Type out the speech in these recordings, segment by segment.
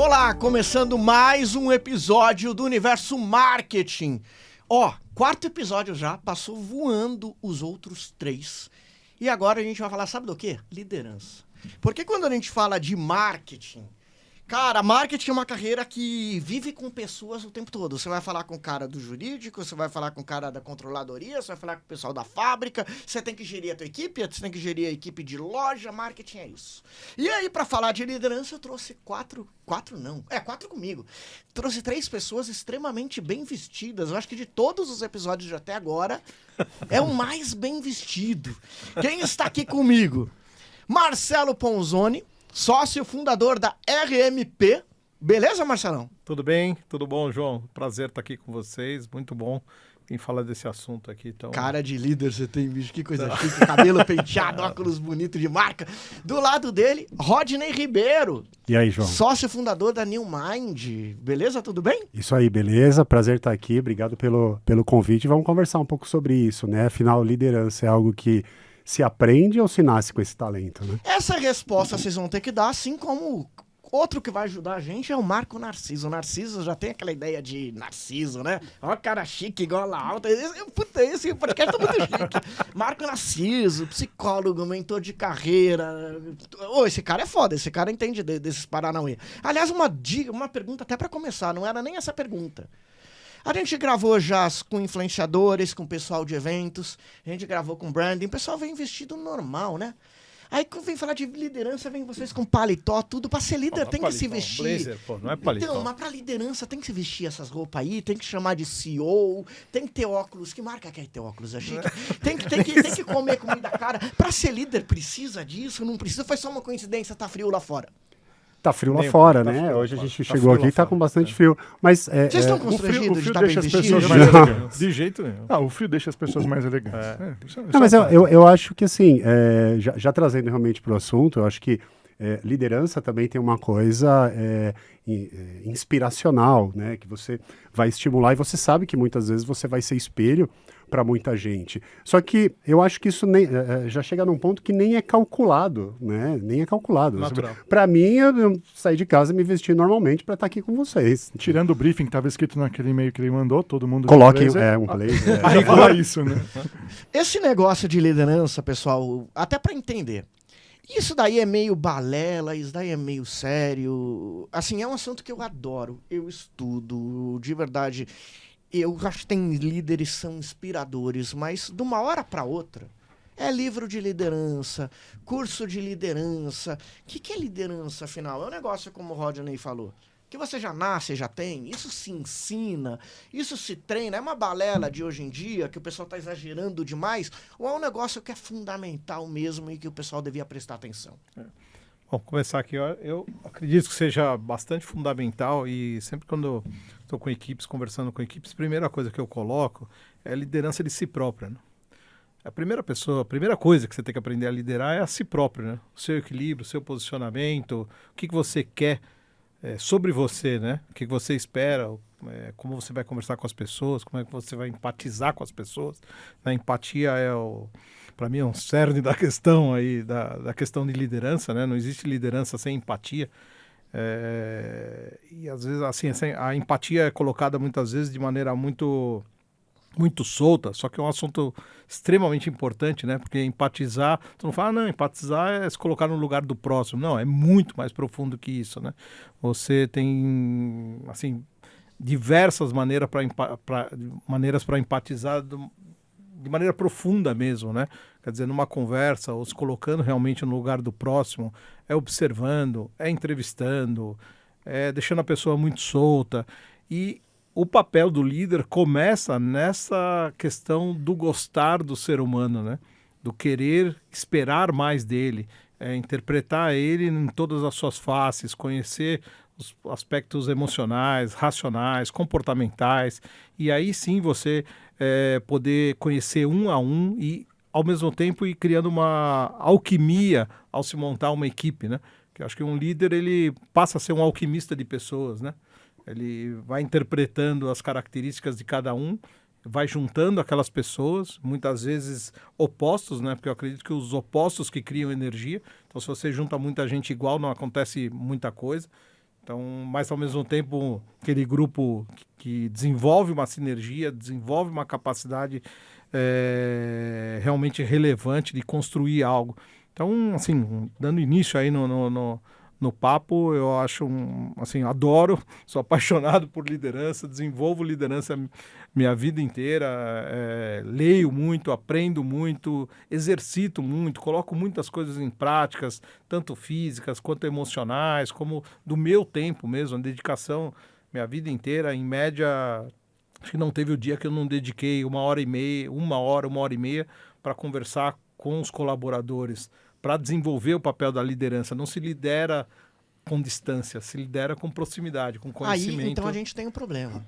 Olá, começando mais um episódio do Universo Marketing. Quarto episódio já, passou voando os outros 3. E agora a gente vai falar, sabe do quê? Liderança. Porque quando a gente fala de marketing, cara, marketing é uma carreira que vive com pessoas o tempo todo. Você vai falar com o cara do jurídico, você vai falar com o cara da controladoria, você vai falar com o pessoal da fábrica, você tem que gerir a tua equipe, você tem que gerir a equipe de loja, marketing é isso. E aí, pra falar de liderança, eu trouxe quatro comigo. Trouxe 3 pessoas extremamente bem vestidas. Eu acho que de todos os episódios de até agora, é o mais bem vestido. Quem está aqui comigo? Marcelo Ponzoni, sócio fundador da RMP. Beleza, Marcelão? Tudo bem? Tudo bom, João? Prazer estar aqui com vocês. Muito bom em falar desse assunto aqui. Então... Cara de líder você tem, bicho. Que coisa chique. Cabelo penteado, óculos bonito de marca. Do lado dele, Rodney Ribeiro. E aí, João? Sócio fundador da New Mind. Beleza? Tudo bem? Isso aí, beleza? Prazer estar aqui. Obrigado pelo convite. Vamos conversar um pouco sobre isso, né? Afinal, liderança é algo que se aprende ou se nasce com esse talento, né? Essa resposta vocês vão ter que dar, assim como outro que vai ajudar a gente é o Marco Narciso. O Narciso já tem aquela ideia de Narciso, né? Ó, cara chique, gola alta. Esse podcast tá muito chique. Marco Narciso, psicólogo, mentor de carreira. Esse cara é foda, esse cara entende desses paranauê. Aliás, uma pergunta até pra começar, não era nem essa pergunta. A gente gravou já com influenciadores, com pessoal de eventos, a gente gravou com branding, o pessoal vem vestido normal, né? Aí quando vem falar de liderança, vem vocês com paletó, tudo. Pra ser líder tem que se vestir. Blazer, não é paletó. Então, mas pra liderança tem que se vestir essas roupas aí, tem que chamar de CEO, tem que ter óculos. Que marca quer ter óculos? É chique. Tem que comer comida cara. Pra ser líder precisa disso, não precisa. Foi só uma coincidência, tá frio lá fora. Tá frio lá fora, né? Hoje a gente chegou aqui e tá com bastante frio. Mas vocês estão constrangidos de estar bem deixa as vestidos? pessoas mais elegantes. De jeito nenhum. O frio deixa as pessoas mais elegantes. Não, mas eu acho que, assim, já trazendo realmente para o assunto, eu acho que liderança também tem uma coisa inspiracional, né? Que você vai estimular e você sabe que muitas vezes você vai ser espelho para muita gente. Só que eu acho que isso já chega num ponto que nem é calculado, né? Nem é calculado. Para mim, eu saí de casa e me vesti normalmente para estar aqui com vocês. Tirando o briefing que estava escrito naquele e-mail que ele mandou, todo mundo... Coloquem um blazer. Aí fala isso, né? Esse negócio de liderança, pessoal, até para entender... Isso daí é meio balela, isso daí é meio sério. Assim, é um assunto que eu adoro, eu estudo, de verdade. Eu acho que tem líderes que são inspiradores, mas de uma hora para outra, é livro de liderança, curso de liderança. O que é liderança, afinal? É um negócio, como o Rodney falou, que você já nasce, já tem, isso se ensina, isso se treina, é uma balela de hoje em dia, que o pessoal está exagerando demais, ou é um negócio que é fundamental mesmo e que o pessoal devia prestar atenção? Bom, começar aqui, eu acredito que seja bastante fundamental e sempre quando estou com equipes, conversando com equipes, a primeira coisa que eu coloco é a liderança de si própria, né? A primeira coisa que você tem que aprender a liderar é a si próprio, né? O seu equilíbrio, o seu posicionamento, o que você quer sobre você, né? O que você espera, como você vai conversar com as pessoas, como é que você vai empatizar com as pessoas. A empatia para mim, é um cerne da questão aí, da questão de liderança, né? Não existe liderança sem empatia. E às vezes, assim, a empatia é colocada muitas vezes de maneira muito solta, só que é um assunto extremamente importante, né? Porque empatizar, tu não fala, não, empatizar é se colocar no lugar do próximo. Não, é muito mais profundo que isso, né? Você tem, assim, diversas maneiras para empatizar de maneira profunda mesmo, né? Quer dizer, numa conversa, ou se colocando realmente no lugar do próximo, é observando, é entrevistando, é deixando a pessoa muito solta. E o papel do líder começa nessa questão do gostar do ser humano, né? Do querer esperar mais dele, interpretar ele em todas as suas faces, conhecer os aspectos emocionais, racionais, comportamentais, e aí sim você poder conhecer um a um e, ao mesmo tempo, ir criando uma alquimia ao se montar uma equipe, né? Que eu acho que um líder, ele passa a ser um alquimista de pessoas, né? Ele vai interpretando as características de cada um, vai juntando aquelas pessoas, muitas vezes opostos, né? Porque eu acredito que os opostos que criam energia. Então, se você junta muita gente igual, não acontece muita coisa. Então, mas ao mesmo tempo, aquele grupo que desenvolve uma sinergia, desenvolve uma capacidade realmente relevante de construir algo. Então, assim, dando início aí no papo, eu acho, assim, adoro, sou apaixonado por liderança, desenvolvo liderança minha vida inteira, leio muito, aprendo muito, exercito muito, coloco muitas coisas em práticas, tanto físicas quanto emocionais, como do meu tempo mesmo, a dedicação, minha vida inteira, em média, acho que não teve o dia que eu não dediquei 1h30, 1h30 para conversar com os colaboradores, para desenvolver o papel da liderança. Não se lidera com distância, se lidera com proximidade, com conhecimento. Aí, então, a gente tem um problema.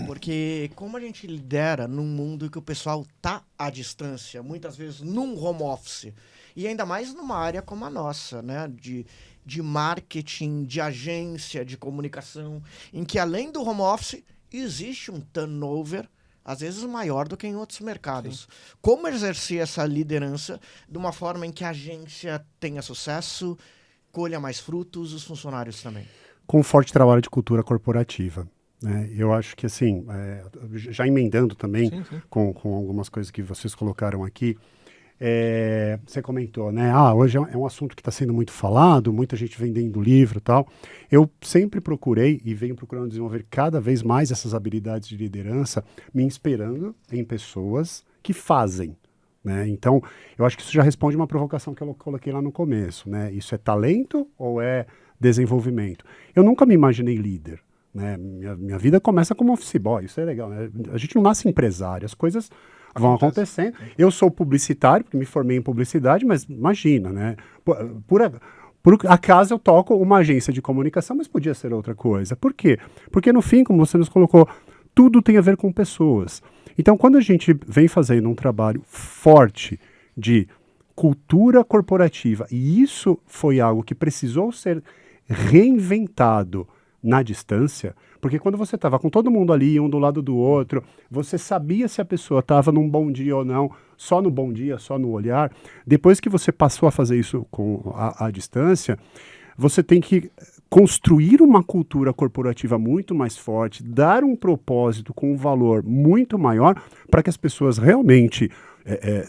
Porque como a gente lidera num mundo que o pessoal tá à distância, muitas vezes num home office, e ainda mais numa área como a nossa, né? De marketing, de agência, de comunicação, em que além do home office, existe um turnover às vezes maior do que em outros mercados. Sim. Como exercer essa liderança de uma forma em que a agência tenha sucesso, colha mais frutos, os funcionários também? Com um forte trabalho de cultura corporativa. Né? Eu acho que, assim, já emendando também sim. Com algumas coisas que vocês colocaram aqui, você comentou, né? Hoje é um assunto que está sendo muito falado, muita gente vendendo livro e tal. Eu sempre procurei e venho procurando desenvolver cada vez mais essas habilidades de liderança, me inspirando em pessoas que fazem. Né? Então, eu acho que isso já responde uma provocação que eu coloquei lá no começo. Né? Isso é talento ou é desenvolvimento? Eu nunca me imaginei líder. Né? Minha vida começa como office boy, isso é legal. Né? A gente não nasce empresário, as coisas vão acontecendo. Eu sou publicitário, porque me formei em publicidade, mas imagina, né? Por acaso eu toco uma agência de comunicação, mas podia ser outra coisa. Por quê? Porque no fim, como você nos colocou, tudo tem a ver com pessoas. Então, quando a gente vem fazendo um trabalho forte de cultura corporativa, e isso foi algo que precisou ser reinventado na distância, porque quando você estava com todo mundo ali, um do lado do outro, você sabia se a pessoa estava num bom dia ou não, só no bom dia, só no olhar. Depois que você passou a fazer isso com a distância, você tem que construir uma cultura corporativa muito mais forte, dar um propósito com um valor muito maior para que as pessoas realmente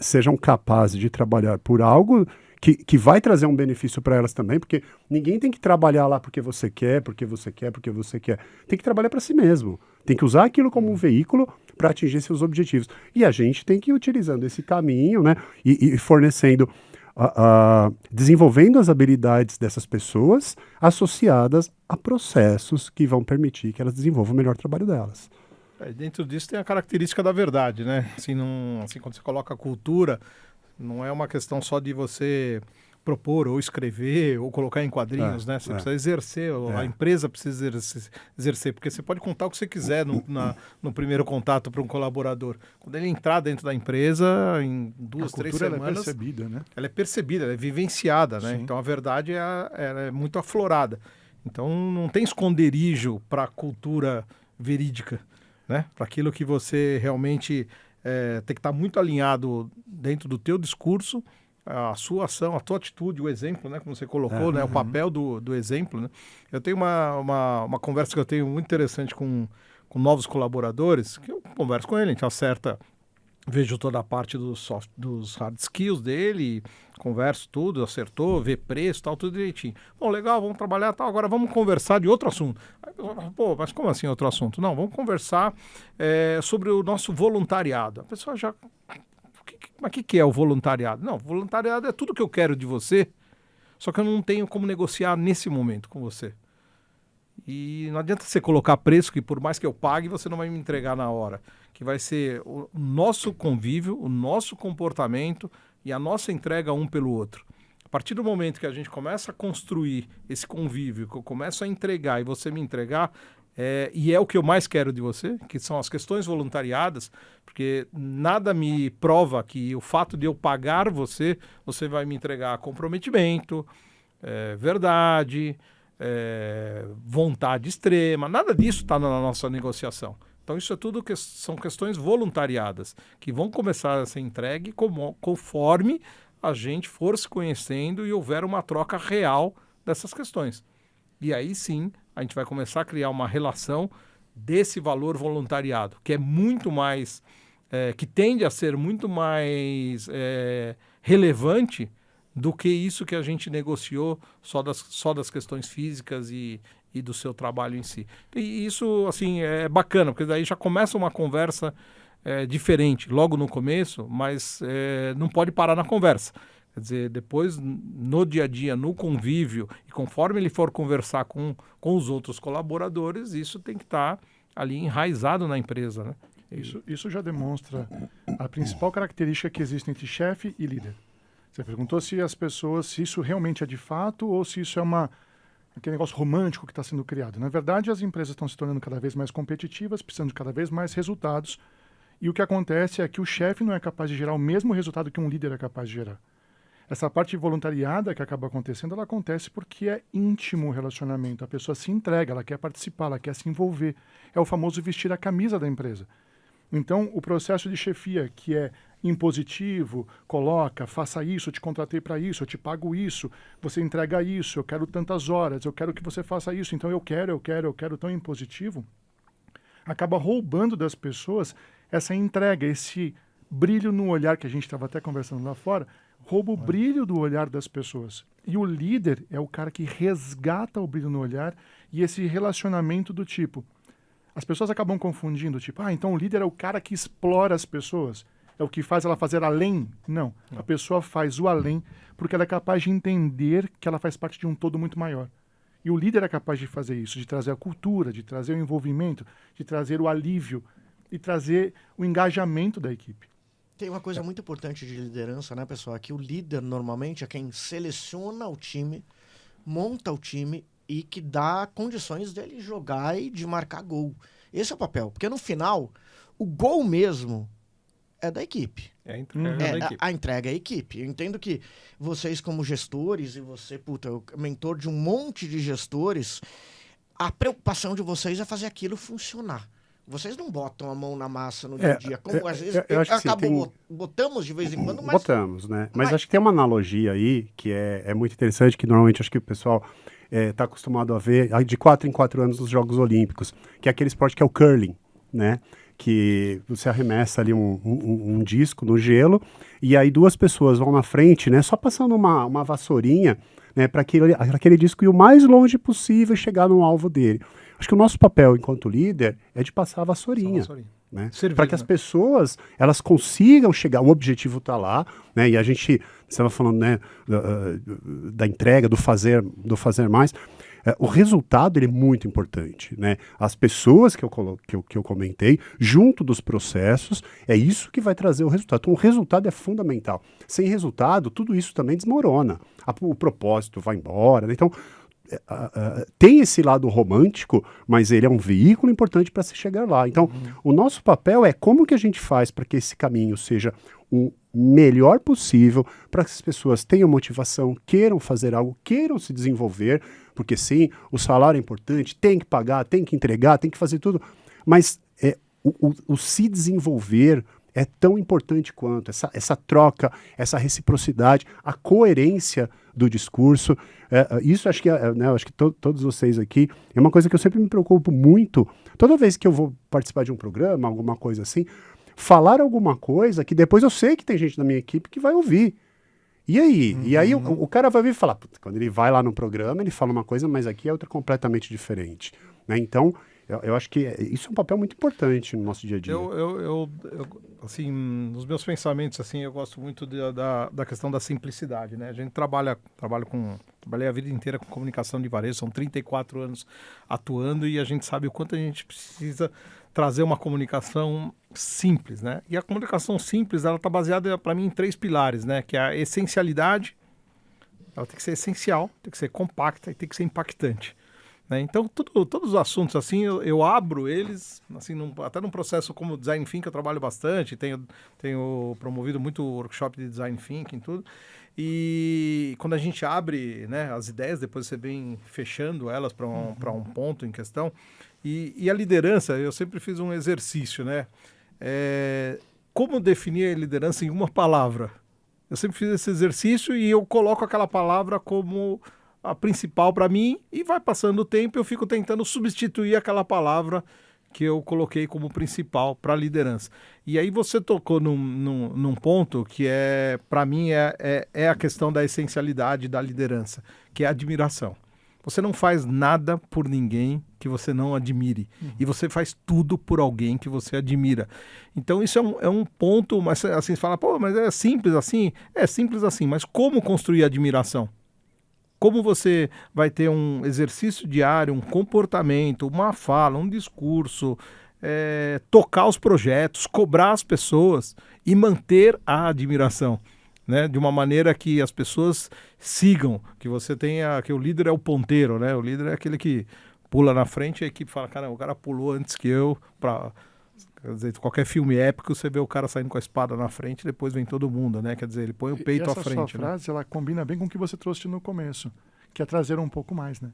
sejam capazes de trabalhar por algo que vai trazer um benefício para elas também, porque ninguém tem que trabalhar lá porque você quer. Tem que trabalhar para si mesmo. Tem que usar aquilo como um veículo para atingir seus objetivos. E a gente tem que ir utilizando esse caminho, né, e fornecendo, desenvolvendo as habilidades dessas pessoas associadas a processos que vão permitir que elas desenvolvam o melhor trabalho delas. Dentro disso tem a característica da verdade, né? Assim, quando você coloca a cultura, não é uma questão só de você propor ou escrever ou colocar em quadrinhos, né? Você precisa exercer, a empresa precisa exercer, porque você pode contar o que você quiser no primeiro contato para um colaborador. Quando ele entrar dentro da empresa, em 2, 3 semanas... Ela é percebida, né? Ela é percebida, ela é vivenciada, né? Sim. Então a verdade ela é muito aflorada. Então não tem esconderijo para a cultura verídica, né? Para aquilo que você realmente... tem que estar muito alinhado dentro do teu discurso, a sua ação, a tua atitude, o exemplo, né, como você colocou, né, o papel do exemplo. Né? Eu tenho uma conversa que eu tenho muito interessante com novos colaboradores, que eu converso com ele, a gente acerta, vejo toda a parte dos hard skills dele, converso tudo, acertou, vê preço, tal, tudo direitinho. Bom, legal, vamos trabalhar, tal, agora vamos conversar de outro assunto. Aí, pô, mas como assim outro assunto? Não, vamos conversar sobre o nosso voluntariado. A pessoa já... Mas o que é o voluntariado? Não, voluntariado é tudo que eu quero de você, só que eu não tenho como negociar nesse momento com você. E não adianta você colocar preço que por mais que eu pague, você não vai me entregar na hora. Que vai ser o nosso convívio, o nosso comportamento e a nossa entrega um pelo outro. A partir do momento que a gente começa a construir esse convívio, que eu começo a entregar e você me entregar, e é o que eu mais quero de você, que são as questões voluntariadas, porque nada me prova que o fato de eu pagar você vai me entregar comprometimento, verdade... vontade extrema, nada disso está na nossa negociação. Então isso é tudo são questões voluntariadas, que vão começar a ser entregue conforme a gente for se conhecendo e houver uma troca real dessas questões. E aí sim a gente vai começar a criar uma relação desse valor voluntariado, que é muito mais, que tende a ser muito mais relevante do que isso que a gente negociou só das questões físicas e do seu trabalho em si. E isso, assim, é bacana, porque daí já começa uma conversa diferente, logo no começo, mas não pode parar na conversa. Quer dizer, depois, no dia a dia, no convívio, e conforme ele for conversar com os outros colaboradores, isso tem que estar ali enraizado na empresa, né? Isso já demonstra a principal característica que existe entre chefe e líder. Você perguntou se as pessoas, se isso realmente é de fato ou se isso é aquele negócio romântico que está sendo criado. Na verdade, as empresas estão se tornando cada vez mais competitivas, precisando de cada vez mais resultados. E o que acontece é que o chefe não é capaz de gerar o mesmo resultado que um líder é capaz de gerar. Essa parte voluntariada que acaba acontecendo, ela acontece porque é íntimo o relacionamento. A pessoa se entrega, ela quer participar, ela quer se envolver. É o famoso vestir a camisa da empresa. Então, o processo de chefia, que é impositivo, coloca, faça isso, eu te contratei para isso, eu te pago isso, você entrega isso, eu quero tantas horas, eu quero que você faça isso, então eu quero, tão impositivo, acaba roubando das pessoas essa entrega, esse brilho no olhar que a gente estava até conversando lá fora, rouba o brilho do olhar das pessoas. E o líder é o cara que resgata o brilho no olhar e esse relacionamento do tipo. As pessoas acabam confundindo, tipo, então o líder é o cara que explora as pessoas, é o que faz ela fazer além. Não, a pessoa faz o além porque ela é capaz de entender que ela faz parte de um todo muito maior. E o líder é capaz de fazer isso, de trazer a cultura, de trazer o envolvimento, de trazer o alívio e trazer o engajamento da equipe. Tem uma coisa muito importante de liderança, né, pessoal? É que o líder, normalmente, é quem seleciona o time, monta o time e que dá condições dele jogar e de marcar gol. Esse é o papel. Porque, no final, o gol mesmo é da equipe. É a entrega da equipe. A entrega é a equipe. Eu entendo que vocês, como gestores, e você, mentor de um monte de gestores, a preocupação de vocês é fazer aquilo funcionar. Vocês não botam a mão na massa no dia a dia, como às vezes botamos de vez em quando, mas... Botamos, né? Mas acho que tem uma analogia aí que é muito interessante, que normalmente acho que o pessoal está acostumado a ver de 4 em 4 anos nos Jogos Olímpicos, que é aquele esporte que é o curling, né? Que você arremessa ali um disco no gelo e aí 2 pessoas vão na frente, né? Só passando uma vassourinha, né? Para aquele disco ir o mais longe possível e chegar no alvo dele. Acho que o nosso papel enquanto líder é de passar a vassourinha. Né? Para que as pessoas elas consigam chegar, o objetivo está lá, né? E a gente estava falando, né, da entrega, do fazer mais. O resultado ele é muito importante, né? As pessoas que eu comentei, junto dos processos, é isso que vai trazer o resultado. Então, o resultado é fundamental. Sem resultado, tudo isso também desmorona. O propósito vai embora, né? Então, tem esse lado romântico, mas ele é um veículo importante para se chegar lá. Então, o nosso papel é como que a gente faz para que esse caminho seja o melhor possível, para que as pessoas tenham motivação, queiram fazer algo, queiram se desenvolver, porque sim, o salário é importante, tem que pagar, tem que entregar, tem que fazer tudo, mas o se desenvolver é tão importante quanto essa troca, essa reciprocidade, a coerência do discurso. Isso acho que, acho que todos vocês aqui, é uma coisa que eu sempre me preocupo muito. Toda vez que eu vou participar de um programa, alguma coisa assim, falar alguma coisa que depois eu sei que tem gente da minha equipe que vai ouvir. E aí? E aí o cara vai vir e falar, quando ele vai lá no programa, ele fala uma coisa, mas aqui é outra completamente diferente. Né? Então, eu acho que isso é um papel muito importante no nosso dia a dia. Eu assim, nos meus pensamentos, assim, eu gosto muito da questão da simplicidade, né? A gente trabalhei a vida inteira com comunicação de varejo, são 34 anos atuando e a gente sabe o quanto a gente precisa trazer uma comunicação simples, né? E a comunicação simples, ela está baseada, para mim, em 3 pilares, né? Que é a essencialidade, ela tem que ser essencial, tem que ser compacta e tem que ser impactante. Então, todos os assuntos, assim, eu abro eles, assim, até num processo como Design Thinking, eu trabalho bastante, tenho promovido muito workshop de Design Thinking e tudo, e quando a gente abre, né, as ideias, depois você vem fechando elas para um ponto em questão, e a liderança, eu sempre fiz um exercício, né, como definir a liderança em uma palavra? Eu sempre fiz esse exercício e eu coloco aquela palavra como a principal para mim, e vai passando o tempo eu fico tentando substituir aquela palavra que eu coloquei como principal para a liderança. E aí você tocou num ponto que para mim é a questão da essencialidade da liderança, que é a admiração. Você não faz nada por ninguém que você não admire. E você faz tudo por alguém que você admira. Então isso é um ponto, mas assim, você fala, pô, mas é simples assim? É simples assim, mas como construir admiração? Como você vai ter um exercício diário, um comportamento, uma fala, um discurso, tocar os projetos, cobrar as pessoas e manter a admiração, né? De uma maneira que as pessoas sigam, que você tenha, que o líder é o ponteiro, né? O líder é aquele que pula na frente e a equipe fala, cara, o cara pulou antes que eu, quer dizer, qualquer filme épico, você vê o cara saindo com a espada na frente, depois vem todo mundo, né? Quer dizer, ele põe o peito à frente. Essa sua frase, ela combina bem com o que você trouxe no começo, que é trazer um pouco mais, né?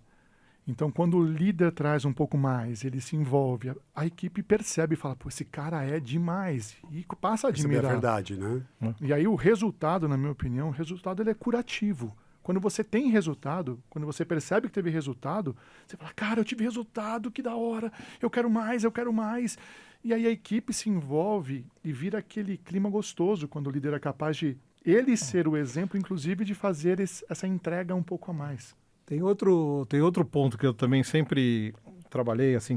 Então, quando o líder traz um pouco mais, ele se envolve, a equipe percebe e fala, pô, esse cara é demais, e passa a admirar. Isso é verdade, né? E aí o resultado, na minha opinião, o resultado ele é curativo. Quando você tem resultado, quando você percebe que teve resultado, você fala, cara, eu tive resultado, que da hora, eu quero mais, eu quero mais. E aí a equipe se envolve e vira aquele clima gostoso quando o líder é capaz de ele ser o exemplo, inclusive, de fazer essa entrega um pouco a mais. Tem outro ponto que eu também sempre trabalhei, assim,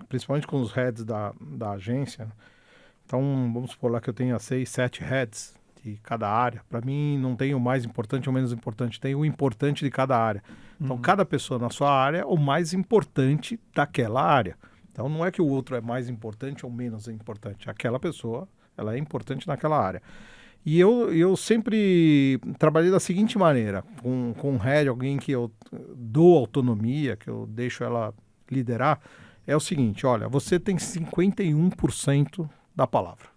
principalmente com os heads da agência. Então, vamos supor lá que eu tenha 6, 7 heads de cada área. Para mim, não tem o mais importante ou menos importante, tem o importante de cada área. Então, cada pessoa na sua área é o mais importante daquela área. Então, não é que o outro é mais importante ou menos importante. Aquela pessoa, ela é importante naquela área. E eu sempre trabalhei da seguinte maneira, com um head, alguém que eu dou autonomia, que eu deixo ela liderar, é o seguinte, olha, você tem 51% da palavra.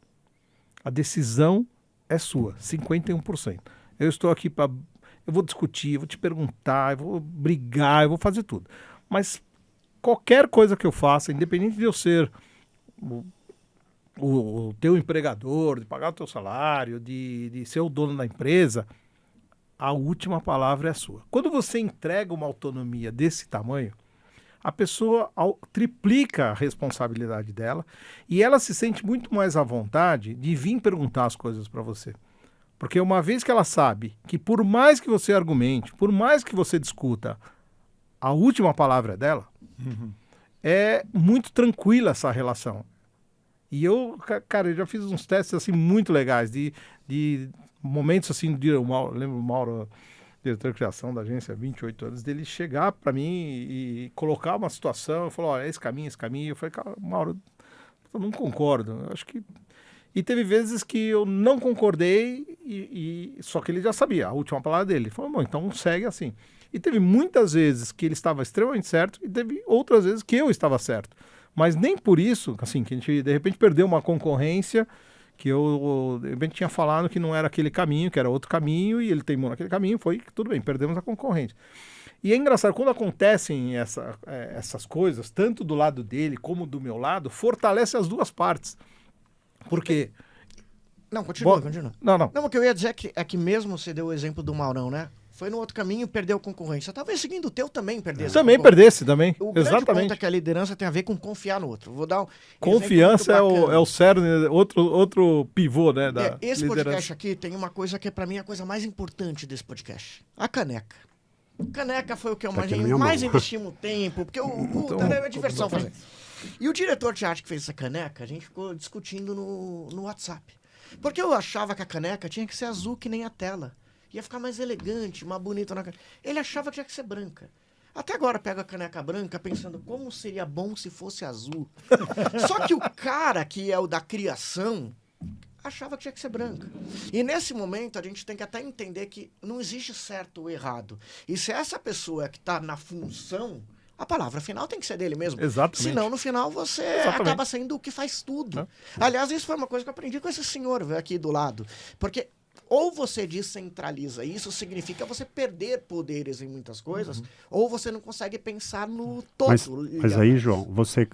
A decisão é sua, 51%. Eu estou aqui para... Eu vou discutir, eu vou te perguntar, eu vou brigar, eu vou fazer tudo. Mas qualquer coisa que eu faça, independente de eu ser o teu empregador, de pagar o teu salário, de ser o dono da empresa, a última palavra é sua. Quando você entrega uma autonomia desse tamanho, a pessoa triplica a responsabilidade dela e ela se sente muito mais à vontade de vir perguntar as coisas para você. Porque uma vez que ela sabe que por mais que você argumente, por mais que você discuta, a última palavra é dela, é muito tranquila essa relação. E eu já fiz uns testes assim muito legais, de momentos assim, lembro o Mauro, diretor de criação da agência, 28 anos, dele chegar para mim e colocar uma situação, eu falei, olha, esse caminho, eu falei, cara, Mauro, eu não concordo, eu acho que... E teve vezes que eu não concordei, só que ele já sabia, a última palavra dele, ele falou, bom, então segue assim. E teve muitas vezes que ele estava extremamente certo e teve outras vezes que eu estava certo. Mas nem por isso, assim, que a gente de repente perdeu uma concorrência que eu de repente tinha falado que não era aquele caminho, que era outro caminho, e ele teimou naquele caminho, foi tudo bem, perdemos a concorrência. E é engraçado, quando acontecem essas coisas, tanto do lado dele como do meu lado, fortalece as duas partes. Porque... Não, continua. Não. Não, o que eu ia dizer é que mesmo você deu o exemplo do Maurão, né? Foi no outro caminho e perdeu concorrência. Talvez seguindo o teu também perdesse. Também perdesse, também. O grande Exatamente. ponto é que a liderança tem a ver com confiar no outro. Vou dar Confiança é o cerne, outro pivô, né, da esse liderança. podcast aqui tem uma coisa que é, pra mim, a coisa mais importante desse podcast. A caneca. Caneca foi o que eu mais investimos tempo, porque é diversão fazer. E o diretor de arte que fez essa caneca, a gente ficou discutindo no WhatsApp. Porque eu achava que a caneca tinha que ser azul que nem a tela. Ia ficar mais elegante, mais bonita na caneca. Ele achava que tinha que ser branca. Até agora pego a caneca branca pensando como seria bom se fosse azul. Só que o cara que é o da criação achava que tinha que ser branca. E nesse momento a gente tem que até entender que não existe certo ou errado. E se essa pessoa que está na função, a palavra final tem que ser dele mesmo. Exatamente. Senão, no final, você acaba sendo o que faz tudo. Aliás, isso foi uma coisa que eu aprendi com esse senhor aqui do lado. Porque ou você descentraliza, isso significa você perder poderes em muitas coisas, ou você não consegue pensar no todo. Mas aí, João, você...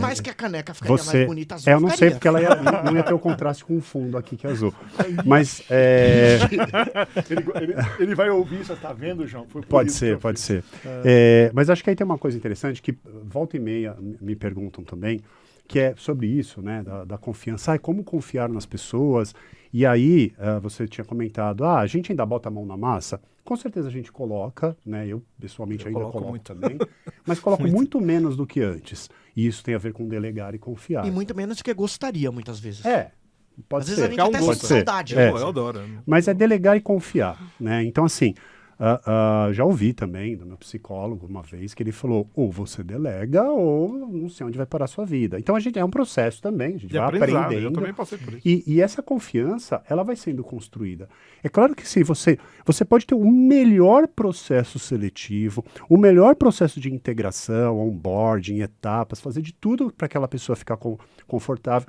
Mais que a caneca ficaria você, mais bonita azul. eu não sei, ficaria. porque ela não ia ter o contraste com o fundo aqui, que é azul. Mas, Ele vai ouvir, você tá vendo, João? Foi por pode isso que eu ser, pode fiz. ser. Mas acho que aí tem uma coisa interessante, que volta e meia me perguntam também, que é sobre isso, né, da confiança. Como confiar nas pessoas? E aí, você tinha comentado, a gente ainda bota a mão na massa? Com certeza a gente coloca, né? Eu, pessoalmente, ainda coloco muito. também. Mas coloco muito menos do que antes. E isso tem a ver com delegar e confiar. E muito menos do que gostaria, muitas vezes. Pode Às ser. vezes a gente até Pode sente ser. saudade. Pô, eu adoro. Mas é delegar e confiar, né? Então, assim, já ouvi também do meu psicólogo uma vez que ele falou, ou você delega ou não sei onde vai parar a sua vida. Então, é um processo também, a gente De vai aprendizado, aprendendo. eu também passei por isso. E essa confiança, ela vai sendo construída. É claro que sim, você pode ter o melhor processo seletivo, o melhor processo de integração, onboarding, etapas, fazer de tudo para aquela pessoa ficar confortável.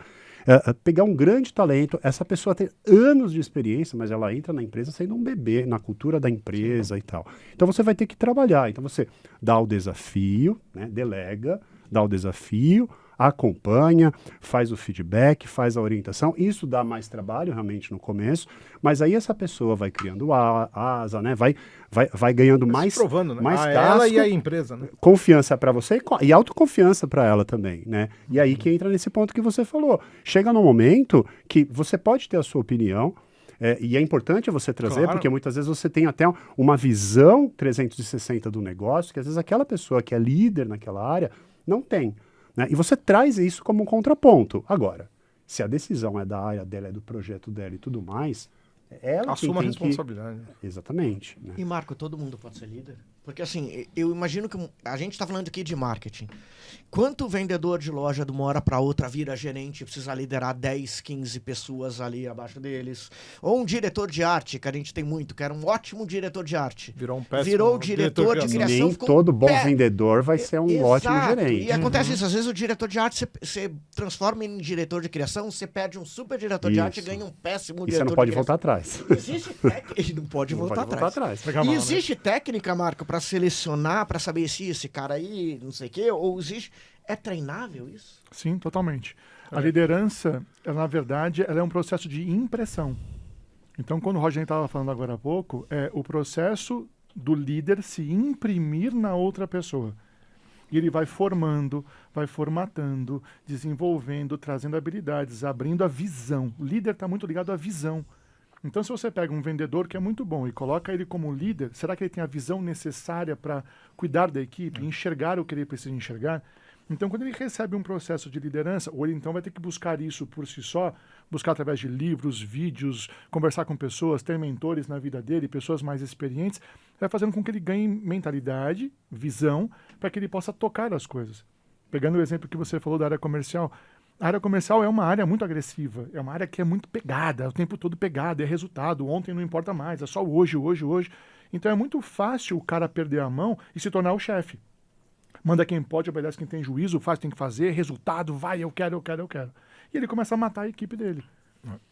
Pegar um grande talento, essa pessoa tem anos de experiência, mas ela entra na empresa sendo um bebê, na cultura da empresa e tal. Então você vai ter que trabalhar. Então você dá o desafio, né, delega, dá o desafio, acompanha, faz o feedback, faz a orientação. Isso dá mais trabalho realmente no começo, mas aí essa pessoa vai criando asa, né, vai ganhando mais, provando, né? mais Ela casco, e a empresa, né? confiança para você e autoconfiança para ela também, né? E aí que entra nesse ponto que você falou. Chega num momento que você pode ter a sua opinião, e é importante você trazer, Claro. porque muitas vezes você tem até uma visão 360 do negócio, que às vezes aquela pessoa que é líder naquela área não tem, né? E você traz isso como um contraponto. Agora, se a decisão é da área dela, é do projeto dela e tudo mais, ela Assuma a quem tem responsabilidade. Exatamente. Né? E Marco, todo mundo pode ser líder? Porque assim, eu imagino que a gente está falando aqui de marketing. Quanto vendedor de loja de uma hora para outra vira gerente e precisa liderar 10, 15 pessoas ali abaixo deles? Ou um diretor de arte, que a gente tem muito, que era um ótimo diretor de arte. Virou um péssimo Virou diretor de criação. Nem ficou todo bom pé. vendedor vai ser um Exato. ótimo gerente. E acontece isso, às vezes o diretor de arte você transforma em diretor de criação, você perde um super diretor de arte e Isso. ganha um péssimo E diretor você não pode de voltar criação. atrás. Existe técnica. Ele não pode Não voltar pode atrás. voltar atrás. Pegar E mal, né? existe técnica, Marco, para selecionar, para saber se esse cara aí, não sei o quê, ou existe. É treinável isso? Sim, totalmente. A liderança, ela, na verdade, ela é um processo de impressão. Então, quando o Roger estava falando agora há pouco, é o processo do líder se imprimir na outra pessoa. E ele vai formando, vai formatando, desenvolvendo, trazendo habilidades, abrindo a visão. O líder está muito ligado à visão. Então, se você pega um vendedor que é muito bom e coloca ele como líder, será que ele tem a visão necessária para cuidar da equipe, enxergar o que ele precisa enxergar? Então, quando ele recebe um processo de liderança, ou ele então vai ter que buscar isso por si só, buscar através de livros, vídeos, conversar com pessoas, ter mentores na vida dele, pessoas mais experientes, vai fazendo com que ele ganhe mentalidade, visão, para que ele possa tocar as coisas. Pegando o exemplo que você falou da área comercial, a área comercial é uma área muito agressiva, é uma área que é muito pegada, o tempo todo pegada, é resultado, ontem não importa mais, é só hoje, hoje, hoje. Então é muito fácil o cara perder a mão e se tornar o chefe. Manda quem pode, obedece quem tem juízo, faz, tem que fazer, resultado, vai, eu quero, eu quero, eu quero. E ele começa a matar a equipe dele.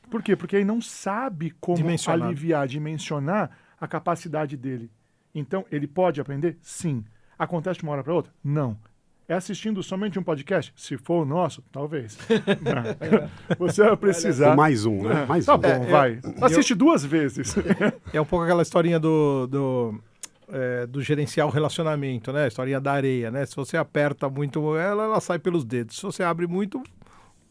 Por quê? Porque ele não sabe como aliviar, dimensionar a capacidade dele. Então, ele pode aprender? Sim. Acontece de uma hora para outra? Não. É assistindo somente um podcast? Se for o nosso, talvez. Você vai precisar... Ou mais um, né? Mais Tá um. bom, vai. Assiste 2 vezes. É um pouco aquela historinha do gerenciar o relacionamento, né? A historinha da areia, né? Se você aperta muito ela sai pelos dedos. Se você abre muito,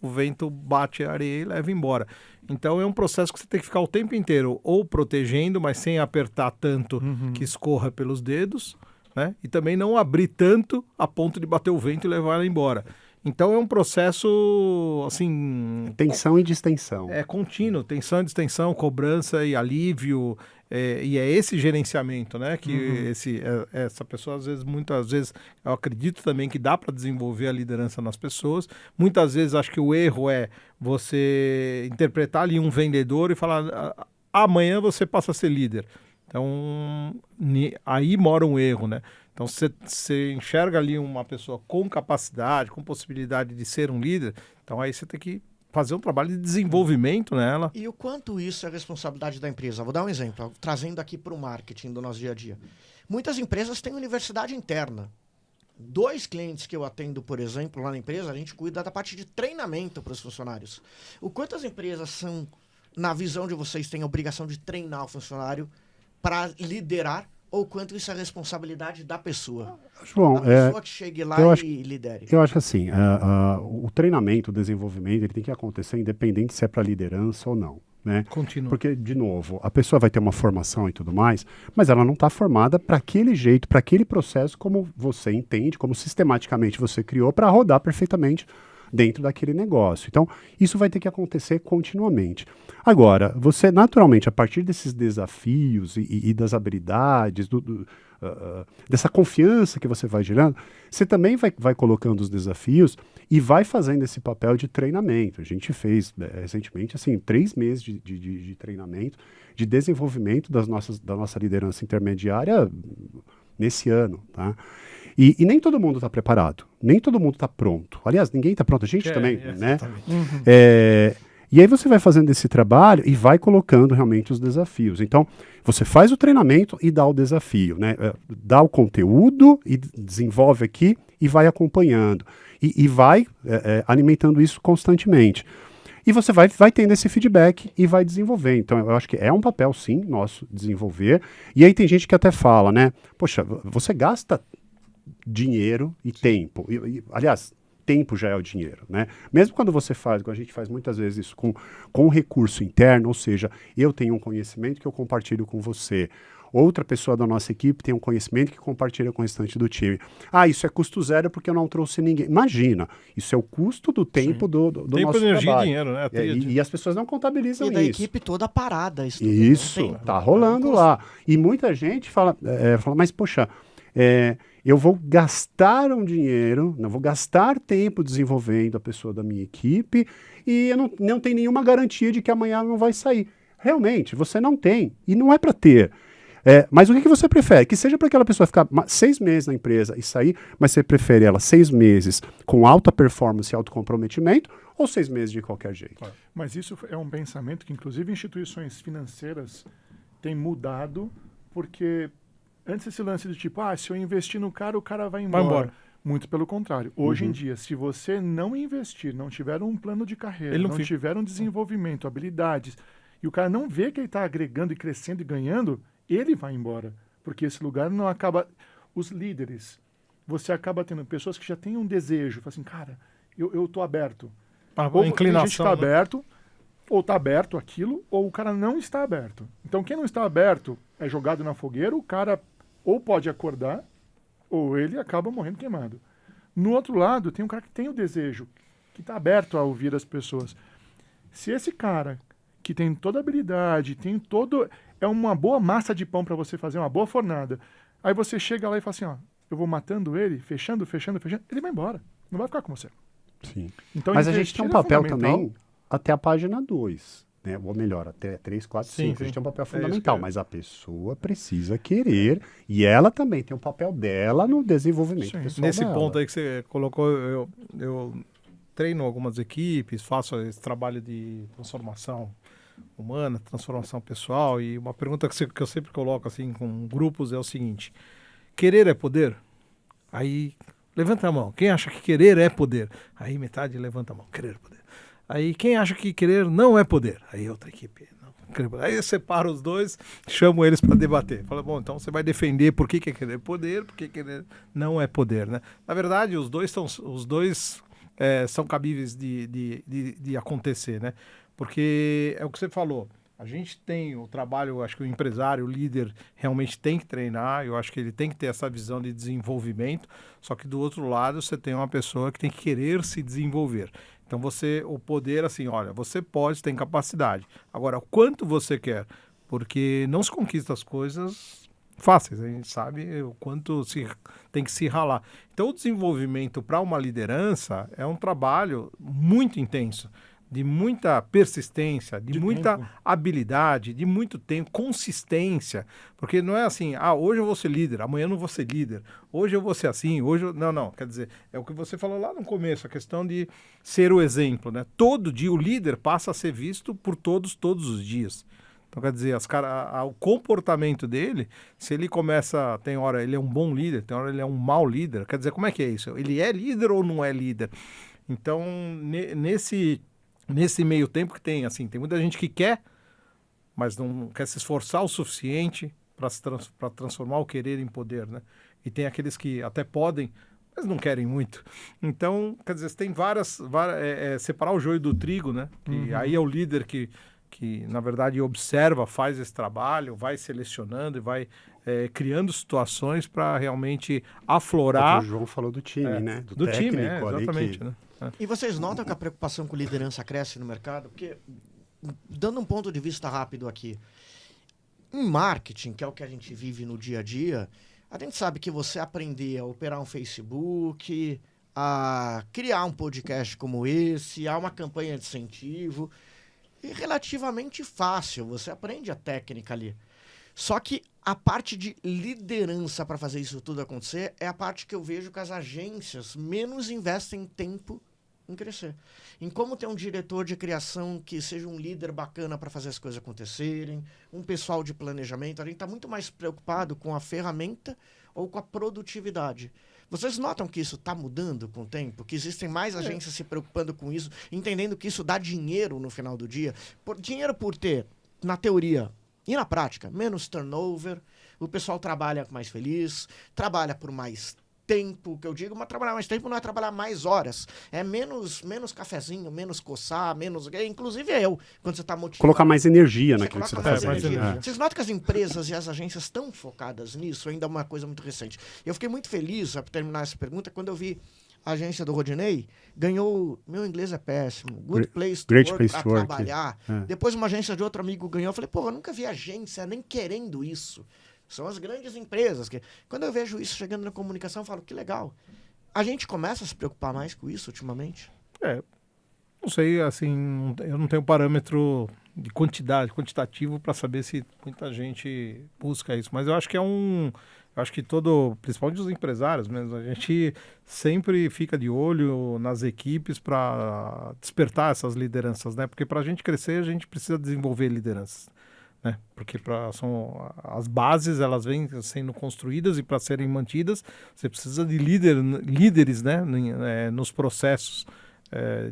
o vento bate a areia e leva embora. Então é um processo que você tem que ficar o tempo inteiro ou protegendo, mas sem apertar tanto que escorra pelos dedos, né? E também não abrir tanto a ponto de bater o vento e levar ela embora. Então é um processo, assim... Tensão e distensão. É contínuo, tensão, distensão, cobrança e alívio, e é esse gerenciamento, né? Que essa pessoa, muitas vezes, eu acredito também que dá para desenvolver a liderança nas pessoas. Muitas vezes acho que o erro é você interpretar ali um vendedor e falar, amanhã você passa a ser líder. Então, aí mora um erro, né? Então, você enxerga ali uma pessoa com capacidade, com possibilidade de ser um líder, então aí você tem que fazer um trabalho de desenvolvimento nela. E o quanto isso é responsabilidade da empresa? Vou dar um exemplo, trazendo aqui para o marketing do nosso dia a dia. Muitas empresas têm universidade interna. 2 clientes que eu atendo, por exemplo, lá na empresa, a gente cuida da parte de treinamento para os funcionários. O quanto as empresas são, na visão de vocês, têm a obrigação de treinar o funcionário para liderar, ou quanto isso é responsabilidade da pessoa? João, a pessoa que chegue lá e lidere. Eu acho assim, o treinamento, o desenvolvimento, ele tem que acontecer independente se é para liderança ou não. Né? Continua. Porque, de novo, a pessoa vai ter uma formação e tudo mais, mas ela não está formada para aquele jeito, para aquele processo como você entende, como sistematicamente você criou para rodar perfeitamente dentro daquele negócio. Então, isso vai ter que acontecer continuamente. Agora, você naturalmente, a partir desses desafios e das habilidades, dessa confiança que você vai gerando, você também vai colocando os desafios e vai fazendo esse papel de treinamento. A gente fez recentemente, assim, 3 meses de treinamento, de desenvolvimento da nossa liderança intermediária nesse ano, tá? E nem todo mundo está preparado, nem todo mundo está pronto. Aliás, ninguém está pronto, a gente também, né? Uhum. E aí você vai fazendo esse trabalho e vai colocando realmente os desafios. Então, você faz o treinamento e dá o desafio, né? Dá o conteúdo e desenvolve aqui e vai acompanhando. E vai alimentando isso constantemente. E você vai tendo esse feedback e vai desenvolver. Então, eu acho que é um papel, sim, nosso, desenvolver. E aí tem gente que até fala, né? Poxa, você gasta dinheiro e tempo. Aliás, tempo já é o dinheiro, né? Mesmo quando você faz, a gente faz muitas vezes isso com recurso interno, ou seja, eu tenho um conhecimento que eu compartilho com você. Outra pessoa da nossa equipe tem um conhecimento que compartilha com o restante do time. Isso é custo zero porque eu não trouxe ninguém. Imagina, isso é o custo do tempo do tempo, nosso energia trabalho. e dinheiro, né? E as pessoas não contabilizam E da isso. equipe toda parada. Isso, tá rolando lá. E muita gente fala, mas poxa, eu vou gastar um dinheiro, não vou gastar tempo desenvolvendo a pessoa da minha equipe e eu não tenho nenhuma garantia de que amanhã ela não vai sair. Realmente, você não tem. E não é para ter. Mas o que você prefere? Que seja para aquela pessoa ficar 6 meses na empresa e sair, mas você prefere ela 6 meses com alta performance e alto comprometimento ou 6 meses de qualquer jeito? Mas isso é um pensamento que, inclusive, instituições financeiras têm mudado, porque antes esse lance do tipo, se eu investir no cara, o cara vai embora. Muito pelo contrário. Hoje em dia, se você não investir, não tiver um plano de carreira, não tiver um desenvolvimento, habilidades, e o cara não vê que ele está agregando e crescendo e ganhando, ele vai embora. Porque esse lugar não acaba... Os líderes, você acaba tendo pessoas que já têm um desejo, fala assim, cara, eu tô aberto. Ou inclinação, a gente está aberto, ou está aberto aquilo, ou o cara não está aberto. Então, quem não está aberto é jogado na fogueira, o cara ou pode acordar, ou ele acaba morrendo queimado. No outro lado, tem um cara que tem o desejo, que está aberto a ouvir as pessoas. Se esse cara, que tem toda a habilidade, é uma boa massa de pão para você fazer, uma boa fornada, aí você chega lá e fala assim, eu vou matando ele, fechando, ele vai embora. Não vai ficar com você. Sim. Então, mas a gente tem um papel também até a página 2. Né? Ou melhor, até 3, 4, 5. A gente tem um papel fundamental, mas a pessoa precisa querer e ela também tem o papel dela no desenvolvimento pessoal Nesse dela. ponto aí que você colocou, eu treino algumas equipes, faço esse trabalho de transformação humana, transformação pessoal, e uma pergunta que eu sempre coloco assim com grupos é o seguinte: querer é poder? Aí levanta a mão. Quem acha que querer é poder? Aí metade levanta a mão. Querer é poder. Aí quem acha que querer não é poder? Aí outra equipe. Não, aí eu separo os dois, chamo eles para debater. Fala, bom, então você vai defender por que é querer poder, por que querer não é poder, né? Na verdade, os dois são cabíveis de acontecer, né? Porque é o que você falou. A gente tem o trabalho, acho que o empresário, o líder, realmente tem que treinar, eu acho que ele tem que ter essa visão de desenvolvimento, só que do outro lado você tem uma pessoa que tem que querer se desenvolver. Então o poder, assim, olha, você pode, tem capacidade. Agora, o quanto você quer? Porque não se conquista as coisas fáceis, a gente sabe o quanto tem que se ralar. Então o desenvolvimento para uma liderança é um trabalho muito intenso. de muita persistência, de muita tempo. habilidade, de muito tempo, consistência, porque não é assim, hoje eu vou ser líder, amanhã eu não vou ser líder, hoje eu vou ser assim, não, quer dizer, é o que você falou lá no começo, a questão de ser o exemplo, né? Todo dia o líder passa a ser visto por todos os dias. Então, quer dizer, o comportamento dele, se ele começa, tem hora ele é um bom líder, tem hora ele é um mau líder, quer dizer, como é que é isso? Ele é líder ou não é líder? Então, nesse meio tempo que tem, assim, tem muita gente que quer, mas não quer se esforçar o suficiente para transformar o querer em poder, né? E tem aqueles que até podem, mas não querem muito. Então, quer dizer, tem separar o joio do trigo, né? E aí é o líder que, na verdade, observa, faz esse trabalho, vai selecionando e vai criando situações para realmente aflorar. O João falou do time, né? Do técnico time, ali exatamente, que... né? E vocês notam que a preocupação com liderança cresce no mercado? Porque, dando um ponto de vista rápido aqui, em marketing, que é o que a gente vive no dia a dia, a gente sabe que você aprender a operar um Facebook, a criar um podcast como esse, a uma campanha de incentivo, é relativamente fácil, você aprende a técnica ali. Só que a parte de liderança para fazer isso tudo acontecer é a parte que eu vejo que as agências menos investem tempo em crescer. Em como ter um diretor de criação que seja um líder bacana para fazer as coisas acontecerem, um pessoal de planejamento. A gente está muito mais preocupado com a ferramenta ou com a produtividade. Vocês notam que isso está mudando com o tempo? Que existem mais agências se preocupando com isso, entendendo que isso dá dinheiro no final do dia? Dinheiro por ter, na teoria e na prática, menos turnover, o pessoal trabalha mais feliz, trabalha por mais tempo, que eu digo, mas trabalhar mais tempo não é trabalhar mais horas. É menos cafezinho, menos coçar, inclusive eu, quando você está motivado. Colocar mais energia naquilo que você coloca está mais fazendo. energia. Vocês notam que as empresas e as agências estão focadas nisso? Ainda é uma coisa muito recente. Eu fiquei muito feliz, para terminar essa pergunta, quando eu vi a agência do Rodinei, ganhou, meu inglês é péssimo, Good Place to Great Work Place para to Work. trabalhar. Depois uma agência de outro amigo ganhou, eu falei, eu nunca vi agência nem querendo isso. São as grandes empresas. Quando eu vejo isso chegando na comunicação, eu falo, que legal. A gente começa a se preocupar mais com isso ultimamente? Não sei, assim, eu não tenho parâmetro de quantitativo para saber se muita gente busca isso, mas eu acho que eu acho que principalmente os empresários mesmo, a gente sempre fica de olho nas equipes para despertar essas lideranças, né? Porque para a gente crescer, a gente precisa desenvolver lideranças. Né? Porque as bases elas vêm sendo construídas e para serem mantidas você precisa de líderes, né? Nos processos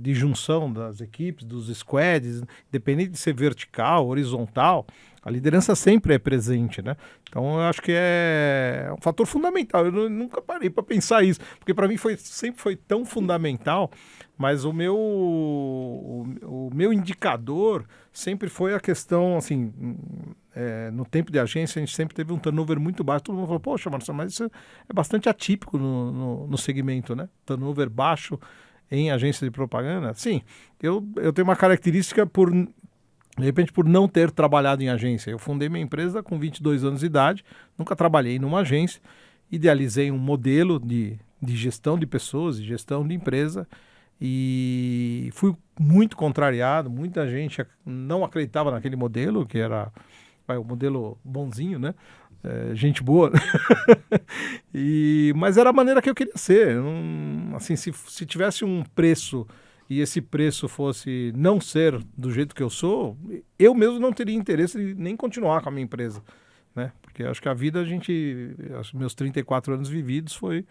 de junção das equipes, dos squads, independente de ser vertical, horizontal, a liderança sempre é presente, né? Então eu acho que é um fator fundamental. Eu nunca parei para pensar isso, porque para mim sempre foi tão fundamental, mas o meu indicador sempre foi a questão, assim, no tempo de agência a gente sempre teve um turnover muito baixo. Todo mundo falou, poxa, Marcelo, mas isso é bastante atípico no segmento, né? Turnover baixo em agência de propaganda. Sim, eu tenho uma característica de repente por não ter trabalhado em agência. Eu fundei minha empresa com 22 anos de idade, nunca trabalhei numa agência, idealizei um modelo de gestão de pessoas, de gestão de empresa, e fui muito contrariado. Muita gente não acreditava naquele modelo, que era o modelo bonzinho, né? Gente boa. Mas era a maneira que eu queria ser. Assim, se tivesse um preço e esse preço fosse não ser do jeito que eu sou, eu mesmo não teria interesse em nem continuar com a minha empresa, né? Porque acho que a vida, os meus 34 anos vividos foi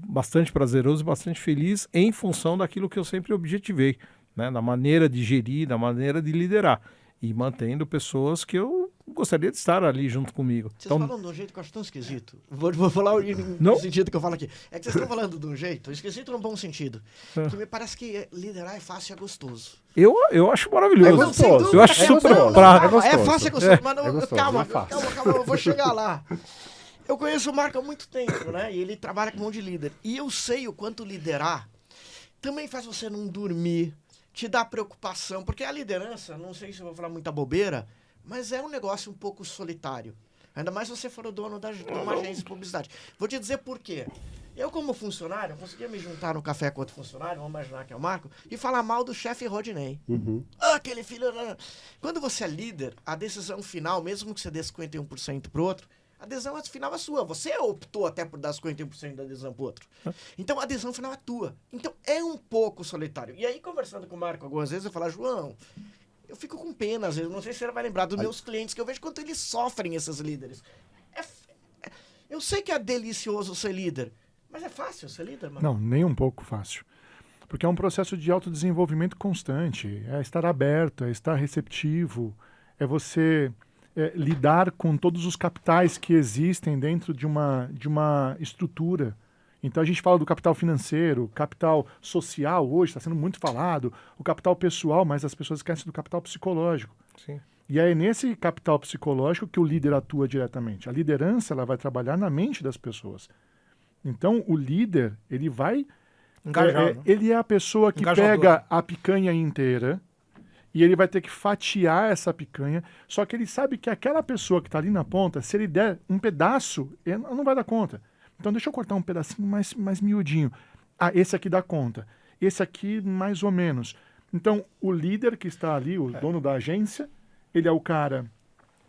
bastante prazeroso e bastante feliz em função daquilo que eu sempre objetivei, né? Da maneira de gerir, da maneira de liderar e mantendo pessoas que eu gostaria de estar ali junto comigo. Vocês falam de um jeito que eu acho tão esquisito. Vou falar no sentido que eu falo aqui. É que vocês estão falando de um jeito, esquisito no bom sentido, que me parece que liderar é fácil e é gostoso. Eu acho maravilhoso. É gostoso. Eu acho super gostoso. É fácil e é gostoso, mas não, gostoso, calma, não é fácil. calma, eu vou chegar lá. Eu conheço o Marco há muito tempo, né? E ele trabalha com um monte de líder. E eu sei o quanto liderar também faz você não dormir, te dá preocupação, porque a liderança, não sei se eu vou falar muita bobeira, mas é um negócio um pouco solitário. Ainda mais se você for o dono de uma agência de publicidade. Vou te dizer por quê. Eu, como funcionário, conseguia me juntar no café com outro funcionário, vamos imaginar que é o Marco, e falar mal do chefe Rodinei. Aquele filho... Quando você é líder, a decisão final, mesmo que você dê 51% pro outro, a decisão final é sua. Você optou até por dar 51% da decisão pro outro. Então, a decisão final é tua. Então, é um pouco solitário. E aí, conversando com o Marco algumas vezes, eu falo, João... Eu fico com pena, às vezes, não sei se você vai lembrar dos meus clientes, que eu vejo quanto eles sofrem, esses líderes. Eu sei que é delicioso ser líder, mas é fácil ser líder, mano? Não, nem um pouco fácil. Porque é um processo de autodesenvolvimento constante. É estar aberto, é estar receptivo, é você lidar com todos os capitais que existem dentro de uma estrutura. Então a gente fala do capital financeiro, capital social hoje, está sendo muito falado, o capital pessoal, mas as pessoas esquecem do capital psicológico. Sim. E é nesse capital psicológico que o líder atua diretamente. A liderança ela vai trabalhar na mente das pessoas. Então o líder, ele vai... ele é a pessoa que pega a picanha inteira e ele vai ter que fatiar essa picanha, só que ele sabe que aquela pessoa que está ali na ponta, se ele der um pedaço, ele não vai dar conta. Então deixa eu cortar um pedacinho mais miudinho. Ah, esse aqui dá conta. Esse aqui mais ou menos. Então o líder que está ali, o dono da agência, ele é o cara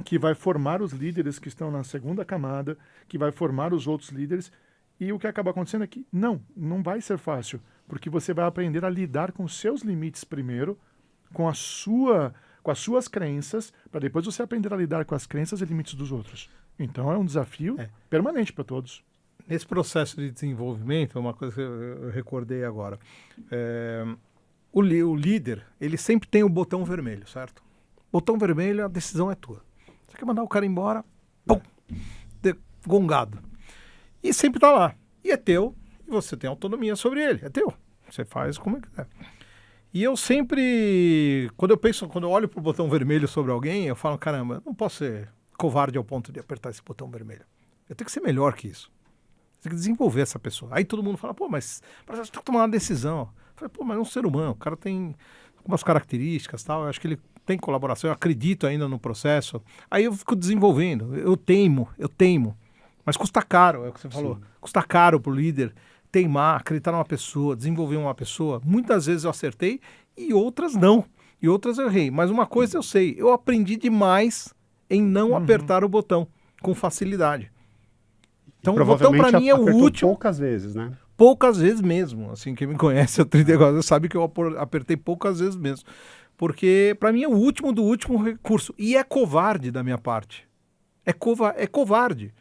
que vai formar os líderes que estão na segunda camada, que vai formar os outros líderes. E o que acaba acontecendo é que não vai ser fácil, porque você vai aprender a lidar com os seus limites primeiro, com as suas crenças, para depois você aprender a lidar com as crenças e limites dos outros. Então é um desafio permanente para todos. Nesse processo de desenvolvimento, uma coisa que eu recordei agora, o líder, ele sempre tem o botão vermelho, certo? Botão vermelho, a decisão é tua. Você quer mandar o cara embora, pum, gongado. E sempre tá lá. E é teu, e você tem autonomia sobre ele, é teu. Você faz como quiser. E eu sempre, quando eu olho pro botão vermelho sobre alguém, eu falo, caramba, eu não posso ser covarde ao ponto de apertar esse botão vermelho. Eu tenho que ser melhor que isso. Tem que desenvolver essa pessoa. Aí todo mundo fala, pô, mas você tem que tomar uma decisão. Eu falei, pô, mas é um ser humano, o cara tem algumas características e tal, eu acho que ele tem colaboração, eu acredito ainda no processo. Aí eu fico desenvolvendo, eu teimo. Mas custa caro, é o que você falou. Custa caro pro líder teimar, acreditar numa pessoa, desenvolver uma pessoa. Muitas vezes eu acertei e outras não. E outras eu errei. Mas uma coisa eu sei, eu aprendi demais em não apertar o botão com facilidade. Então o botão para mim é o último. Poucas vezes, né? Poucas vezes mesmo. Assim, quem me conhece há 30 anos sabe que eu apertei poucas vezes mesmo. Porque para mim é o último do último recurso. E é covarde da minha parte. É covarde.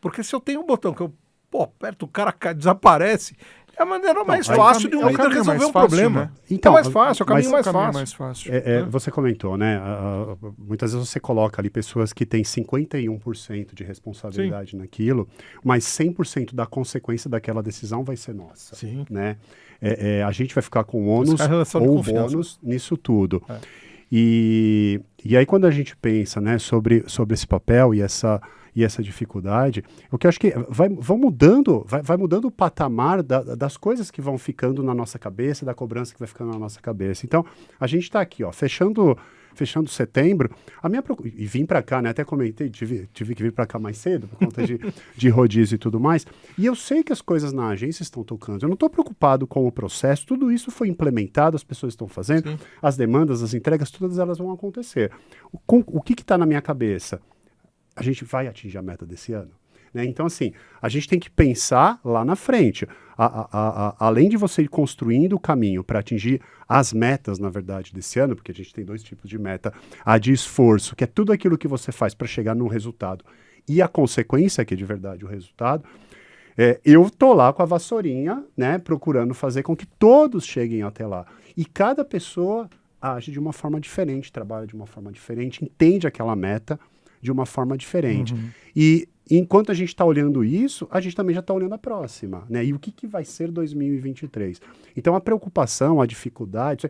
Porque se eu tenho um botão que eu aperto, o cara desaparece, é a maneira mais fácil de um líder resolver um problema. Né? Então, é mais fácil, é o caminho mais fácil. Você comentou, né? Muitas vezes você coloca ali pessoas que têm 51% de responsabilidade naquilo, mas 100% da consequência daquela decisão vai ser nossa. Sim. Né? A gente vai ficar com ônus ou bônus nisso tudo. E aí quando a gente pensa, né, sobre esse papel e essa dificuldade, o que eu acho que vai mudando o patamar das coisas que vão ficando na nossa cabeça, da cobrança que vai ficando na nossa cabeça. Então, a gente está aqui, fechando setembro, e vim para cá, né? Até comentei, tive que vir para cá mais cedo, por conta de rodízio e tudo mais. E eu sei que as coisas na agência estão tocando. Eu não estou preocupado com o processo, tudo isso foi implementado, as pessoas estão fazendo, sim, as demandas, as entregas, todas elas vão acontecer. O que está na minha cabeça? A gente vai atingir a meta desse ano? Né? Então, assim, a gente tem que pensar lá na frente. Além de você ir construindo o caminho para atingir as metas, na verdade, desse ano, porque a gente tem 2 tipos de meta, a de esforço, que é tudo aquilo que você faz para chegar num resultado, e a consequência, que é de verdade o resultado, eu tô lá com a vassourinha, né, procurando fazer com que todos cheguem até lá. E cada pessoa age de uma forma diferente, trabalha de uma forma diferente, entende aquela meta de uma forma diferente. Uhum. E enquanto a gente está olhando isso, a gente também já está olhando a próxima, né? E o que vai ser 2023? Então a preocupação, a dificuldade,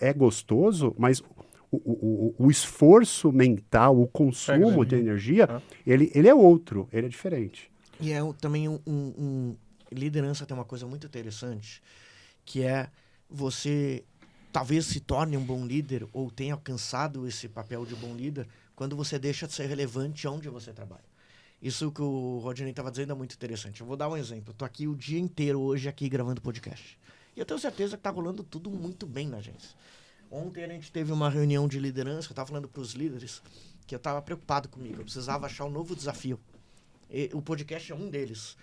é gostoso, mas o esforço mental, o consumo de energia, ele é outro, ele é diferente. E também liderança tem uma coisa muito interessante, que é você talvez se torne um bom líder ou tenha alcançado esse papel de bom líder quando você deixa de ser relevante onde você trabalha. Isso que o Rodney estava dizendo é muito interessante. Eu vou dar um exemplo. Eu tô aqui o dia inteiro hoje aqui gravando podcast. E eu tenho certeza que tá rolando tudo muito bem na agência. Ontem a gente teve uma reunião de liderança, eu tava falando para os líderes que eu tava preocupado comigo. Eu precisava achar um novo desafio. E o podcast é um deles.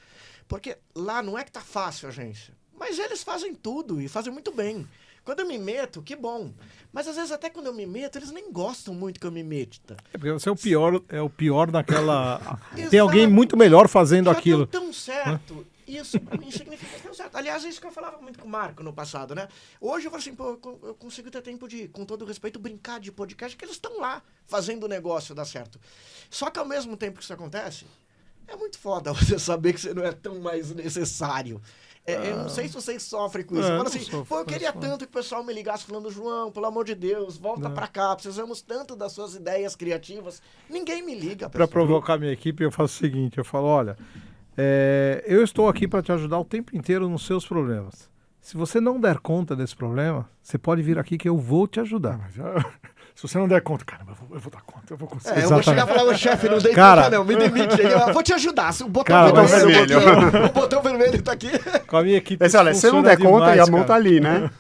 Porque lá não é que tá fácil a agência, mas eles fazem tudo e fazem muito bem. Quando eu me meto, que bom. Mas às vezes até quando eu me meto, eles nem gostam muito que eu me meta. É porque você é o pior naquela... Tem Exato. alguém muito melhor fazendo Já aquilo. deu tão certo. Isso pra mim significa que deu certo. Aliás, é isso que eu falava muito com o Marco no passado, né? Hoje eu falo assim, pô, eu consigo ter tempo de, com todo respeito, brincar de podcast, porque eles estão lá fazendo o negócio dar certo. Só que ao mesmo tempo que isso acontece, é muito foda você saber que você não é tão mais necessário. Eu não sei se vocês sofrem com isso. Fala assim, pô, eu queria tanto que o pessoal me ligasse falando, João, pelo amor de Deus, volta pra cá, precisamos tanto das suas ideias criativas. Ninguém me liga. Para provocar minha equipe, eu faço o seguinte, eu falo, olha, eu estou aqui para te ajudar o tempo inteiro nos seus problemas. Se você não der conta desse problema, você pode vir aqui que eu vou te ajudar. Se você não der conta, caramba, eu vou dar conta, eu vou conseguir. Eu vou chegar e falar, ô chefe, não dei Cara, conta não, me demite. Eu vou te ajudar. O botão Cara, vermelho, o botão vermelho tá aqui. Com a minha equipe Mas, olha, se você não der conta, e a mão tá ali, né?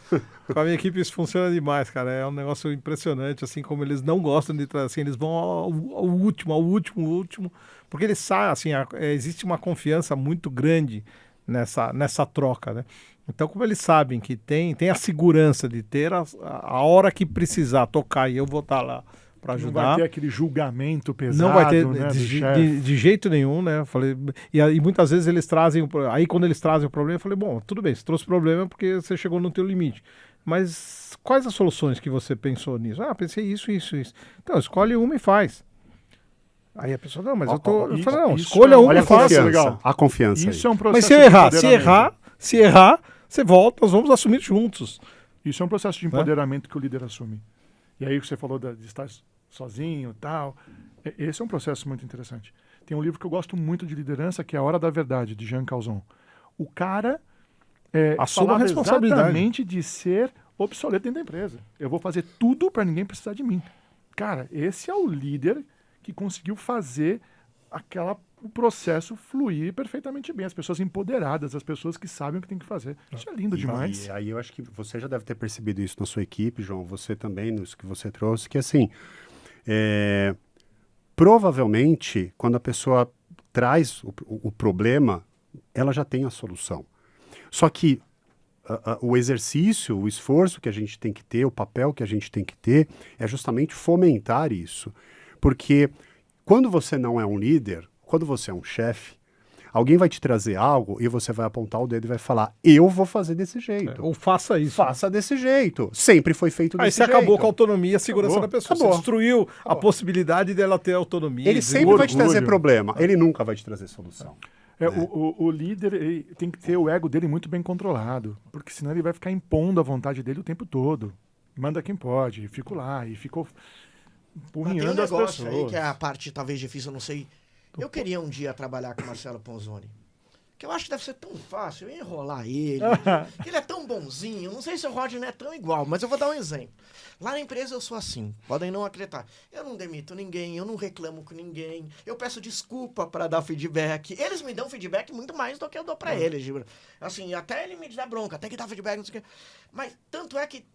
Com a minha equipe isso funciona demais, cara. É um negócio impressionante, assim, como eles não gostam de trazer, assim, eles vão ao último, porque eles sabem, assim, existe uma confiança muito grande nessa troca, né? Então, como eles sabem que tem a segurança de ter a hora que precisar tocar e eu vou estar lá para ajudar. Não vai ter aquele julgamento pesado, não vai ter, né, de jeito nenhum, né? Eu falei, e muitas vezes eles trazem, aí quando eles trazem o problema, eu falei, bom, tudo bem, você trouxe problema porque você chegou no teu limite. Mas quais as soluções que você pensou nisso? Ah, pensei isso. Então, escolhe uma e faz. Aí a pessoa, não, mas eu falei, não, escolha uma olha e faça. legal. A confiança. Isso é um Mas processo se eu de errar, empoderamento. se errar, você volta, nós vamos assumir juntos. Isso é um processo de empoderamento que o líder assume. E aí você falou de estar sozinho e tal. Esse é um processo muito interessante. Tem um livro que eu gosto muito de liderança, que é A Hora da Verdade, de Jean Calzon. O cara assume a responsabilidade exatamente de ser obsoleto dentro da empresa. Eu vou fazer tudo para ninguém precisar de mim. Cara, esse é o líder que conseguiu fazer o processo fluir perfeitamente bem. As pessoas empoderadas, as pessoas que sabem o que tem que fazer. Isso é lindo demais. E aí eu acho que você já deve ter percebido isso na sua equipe, João, você também, nisso que você trouxe, que assim, provavelmente, quando a pessoa traz o problema, ela já tem a solução. Só que o exercício, o esforço que a gente tem que ter, o papel que a gente tem que ter, é justamente fomentar isso. Porque quando você não é um líder, quando você é um chefe, alguém vai te trazer algo e você vai apontar o dedo e vai falar, eu vou fazer desse jeito. Ou faça isso. Faça desse jeito. Sempre foi feito desse jeito. Aí você acabou com a autonomia e a segurança da pessoa. Acabou. Você destruiu a possibilidade dela ter autonomia. Ele sempre vai te orgulho. trazer problema. Ele nunca vai te trazer solução. O líder ele tem que ter o ego dele muito bem controlado, porque senão ele vai ficar impondo a vontade dele o tempo todo. Manda quem pode, fico lá, e ficou Mas tem um empurrinhando as negócio pessoas. aí que é a parte talvez difícil, eu não sei. Eu queria um dia trabalhar com o Marcelo Ponzoni. Que eu acho que deve ser tão fácil, eu ia enrolar ele. Que ele é tão bonzinho. Não sei se o Rodney é tão igual, mas eu vou dar um exemplo. Lá na empresa eu sou assim, podem não acreditar. Eu não demito ninguém, eu não reclamo com ninguém. Eu peço desculpa para dar feedback. Eles me dão feedback muito mais do que eu dou para eles. Assim, até ele me dá bronca, tem que dar feedback, não sei o quê. Mas tanto é que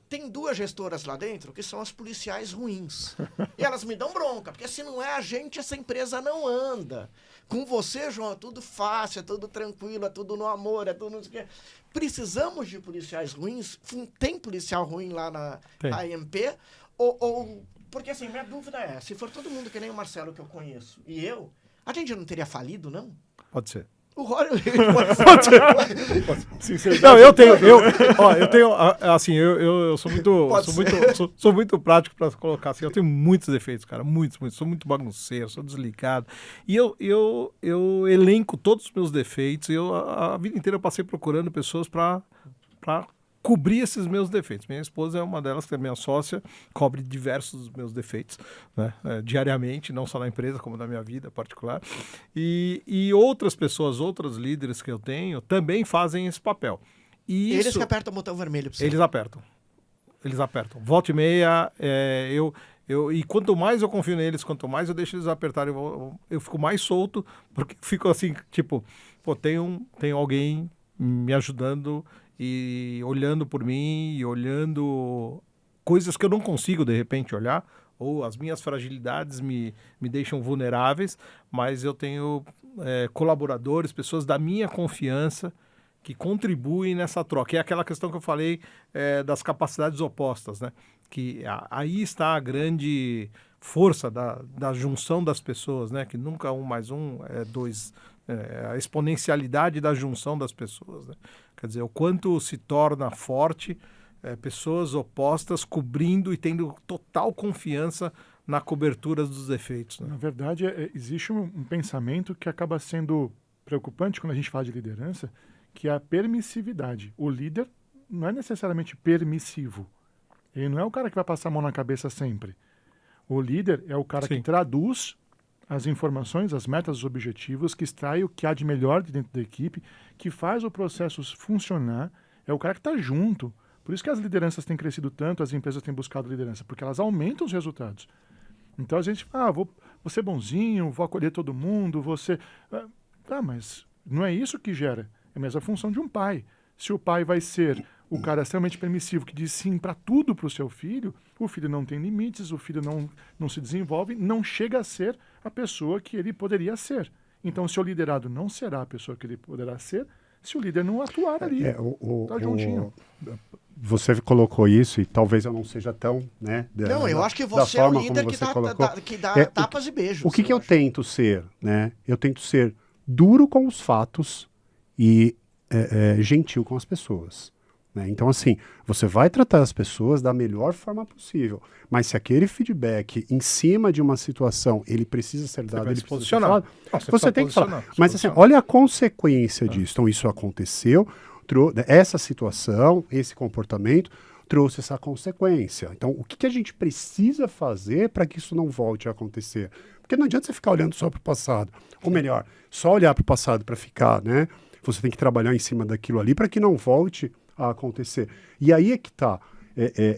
tem duas gestoras lá dentro que são as policiais ruins. E elas me dão bronca, porque se não é a gente, essa empresa não anda. Com você, João, é tudo fácil, é tudo tranquilo, é tudo no amor, é tudo não sei o quê. Precisamos de policiais ruins? Tem policial ruim lá na AMP? Porque assim, minha dúvida é, se for todo mundo que nem o Marcelo que eu conheço e eu, a gente não teria falido, não? Pode ser. O Rodney Não, eu tenho, assim, eu sou muito prático para colocar assim, eu tenho muitos defeitos, cara, muitos, sou muito bagunceiro, sou desligado, e eu elenco todos os meus defeitos, e a vida inteira eu passei procurando pessoas para cobrir esses meus defeitos. Minha esposa é uma delas, que é minha sócia, cobre diversos dos meus defeitos, né? Diariamente, não só na empresa, como na minha vida particular. E outras pessoas, outros líderes que eu tenho, também fazem esse papel. E eles que apertam o botão vermelho pra você. Eles apertam. Volta e meia, E quanto mais eu confio neles, quanto mais eu deixo eles apertarem, eu fico mais solto, porque fico assim, tipo, pô, tem alguém me ajudando e olhando por mim, e olhando coisas que eu não consigo, de repente, olhar, ou as minhas fragilidades me deixam vulneráveis, mas eu tenho colaboradores, pessoas da minha confiança que contribuem nessa troca. É aquela questão que eu falei das capacidades opostas, né? Que aí está a grande força da junção das pessoas, né? Que nunca 1 mais 1 é 2, a exponencialidade da junção das pessoas, né? Quer dizer, o quanto se torna forte pessoas opostas cobrindo e tendo total confiança na cobertura dos defeitos, né? Na verdade, existe um pensamento que acaba sendo preocupante quando a gente fala de liderança, que é a permissividade. O líder não é necessariamente permissivo. Ele não é o cara que vai passar a mão na cabeça sempre. O líder é o cara Sim. que traduz as informações, as metas, os objetivos, que extrai o que há de melhor de dentro da equipe, que faz o processo funcionar, é o cara que está junto. Por isso que as lideranças têm crescido tanto, as empresas têm buscado liderança, porque elas aumentam os resultados. Então a gente vou ser bonzinho, vou acolher todo mundo, mas não é isso que gera. É a mesma função de um pai. Se o pai vai ser o cara extremamente permissivo, que diz sim para tudo para o seu filho, o filho não tem limites, o filho não se desenvolve, não chega a ser a pessoa que ele poderia ser. Então, o seu liderado não será a pessoa que ele poderá ser se o líder não atuar ali. Tá juntinho. Você colocou isso e talvez eu não seja tão, né? Não, eu acho que você é o líder que dá tapas e beijos. O que eu tento ser, né? Eu tento ser duro com os fatos e gentil com as pessoas. Né? Então, assim, você vai tratar as pessoas da melhor forma possível, mas se aquele feedback em cima de uma situação, ele precisa ser dado, ele precisa ser falado, você tem que falar. Mas assim, olha a consequência disso. Então, isso aconteceu, essa situação, esse comportamento trouxe essa consequência. Então, o que a gente precisa fazer para que isso não volte a acontecer? Porque não adianta você ficar olhando só para o passado. Ou melhor, só olhar para o passado para ficar, né? Você tem que trabalhar em cima daquilo ali para que não volte a acontecer. E aí é que está.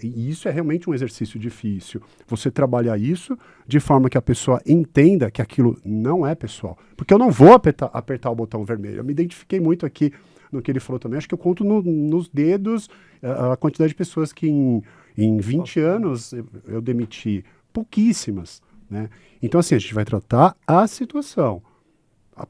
E isso é realmente um exercício difícil. Você trabalhar isso de forma que a pessoa entenda que aquilo não é pessoal. Porque eu não vou apertar o botão vermelho. Eu me identifiquei muito aqui no que ele falou também. Acho que eu conto nos dedos a quantidade de pessoas que em 20 anos eu demiti. Pouquíssimas. Né? Então, assim, a gente vai tratar a situação.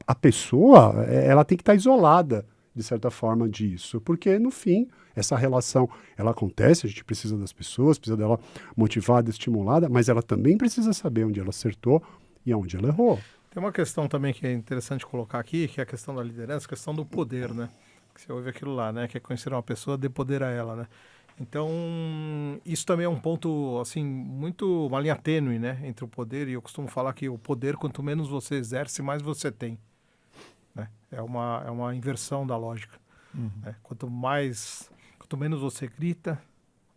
A pessoa, ela tem que estar isolada, de certa forma, disso. Porque, no fim, essa relação, ela acontece, a gente precisa das pessoas, precisa dela motivada, estimulada, mas ela também precisa saber onde ela acertou e onde ela errou. Tem uma questão também que é interessante colocar aqui, que é a questão da liderança, a questão do poder, né? Que você ouve aquilo lá, né? Que é conhecer uma pessoa, dê poder a ela, né? Então, isso também é um ponto, assim, uma linha tênue, né? Entre o poder, e eu costumo falar que o poder, quanto menos você exerce, mais você tem. Né? É uma inversão da lógica. Uhum. Né? Quanto menos você grita,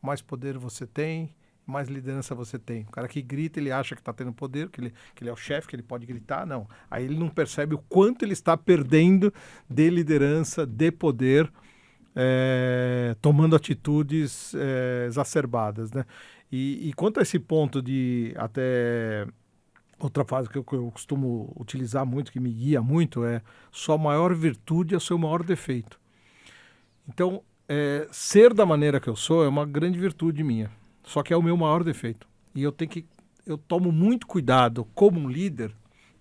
mais poder você tem, mais liderança você tem. O cara que grita, ele acha que está tendo poder, que ele é o chefe, que ele pode gritar, não. Aí ele não percebe o quanto ele está perdendo de liderança, de poder, tomando atitudes exacerbadas. Né? E quanto a esse ponto de até... Outra frase que eu costumo utilizar muito, que me guia muito, é: sua maior virtude é o seu maior defeito. Então, ser da maneira que eu sou é uma grande virtude minha, só que é o meu maior defeito. E eu tomo muito cuidado como um líder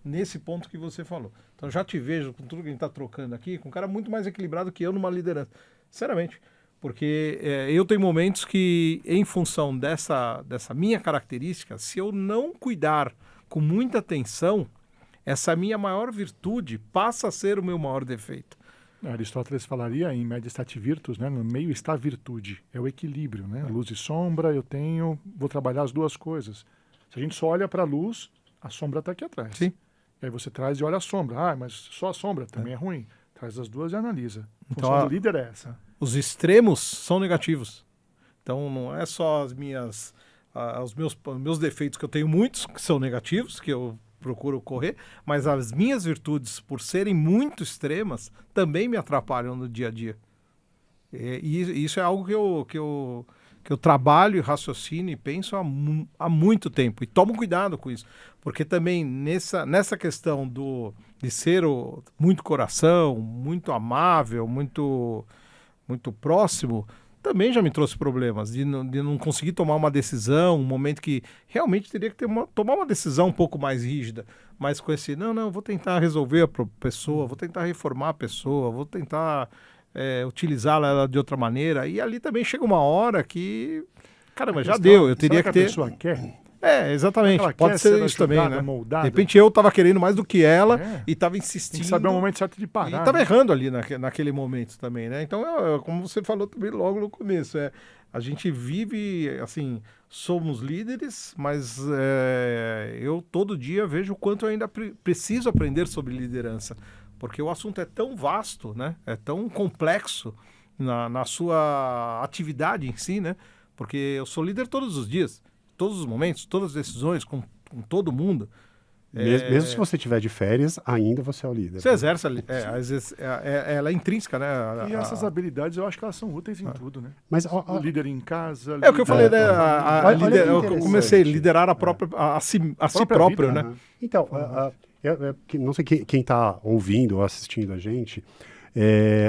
nesse ponto que você falou. Então, já te vejo, com tudo que a gente está trocando aqui, com um cara muito mais equilibrado que eu numa liderança. Sinceramente. Porque eu tenho momentos que, em função dessa minha característica, se eu não cuidar com muita atenção, essa minha maior virtude passa a ser o meu maior defeito. Aristóteles falaria em mediastat virtus, né? No meio está a virtude, é o equilíbrio, né? Luz e sombra, vou trabalhar as duas coisas. Se a gente só olha para a luz, a sombra está aqui atrás. Sim. E aí você traz e olha a sombra. Mas só a sombra também é ruim. Traz as duas e analisa. A Então, função do líder é essa. Os extremos são negativos. Então, não é só os meus defeitos, que eu tenho muitos, que são negativos, que eu procuro correr, mas as minhas virtudes, por serem muito extremas, também me atrapalham no dia a dia. E isso é algo que que eu trabalho e raciocino e penso há muito tempo. E tomo cuidado com isso. Porque também nessa questão de ser muito coração, muito amável, muito próximo, também já me trouxe problemas de não conseguir tomar uma decisão, um momento que realmente teria que tomar uma decisão um pouco mais rígida, mas com esse, não, vou tentar resolver a pessoa, vou tentar reformar a pessoa, vou tentar utilizá-la de outra maneira, e ali também chega uma hora que, caramba, já deu, eu teria que ter... a pessoa quer? Exatamente, Ela pode quer ser isso também, ajudada, né? moldada. De repente eu estava querendo mais do que ela e estava Tem insistindo. que saber o momento certo de E parar. estava errando ali naquele momento também, né? Então, como você falou também logo no começo, a gente vive, assim, somos líderes, mas eu todo dia vejo o quanto eu ainda preciso aprender sobre liderança, porque o assunto é tão vasto, né? É tão complexo na sua atividade em si, né? Porque eu sou líder todos os dias, todos os momentos, todas as decisões, com todo mundo. Mesmo se você estiver de férias, ainda você é o líder. Você exerce, às vezes, ela é intrínseca, né? E essas habilidades eu acho que elas são úteis em tudo, né? Mas O líder em casa. É o que eu falei, né? Olha que Eu interessante. comecei a liderar a si próprio, vida, né? Então, não sei quem está ouvindo ou assistindo a gente.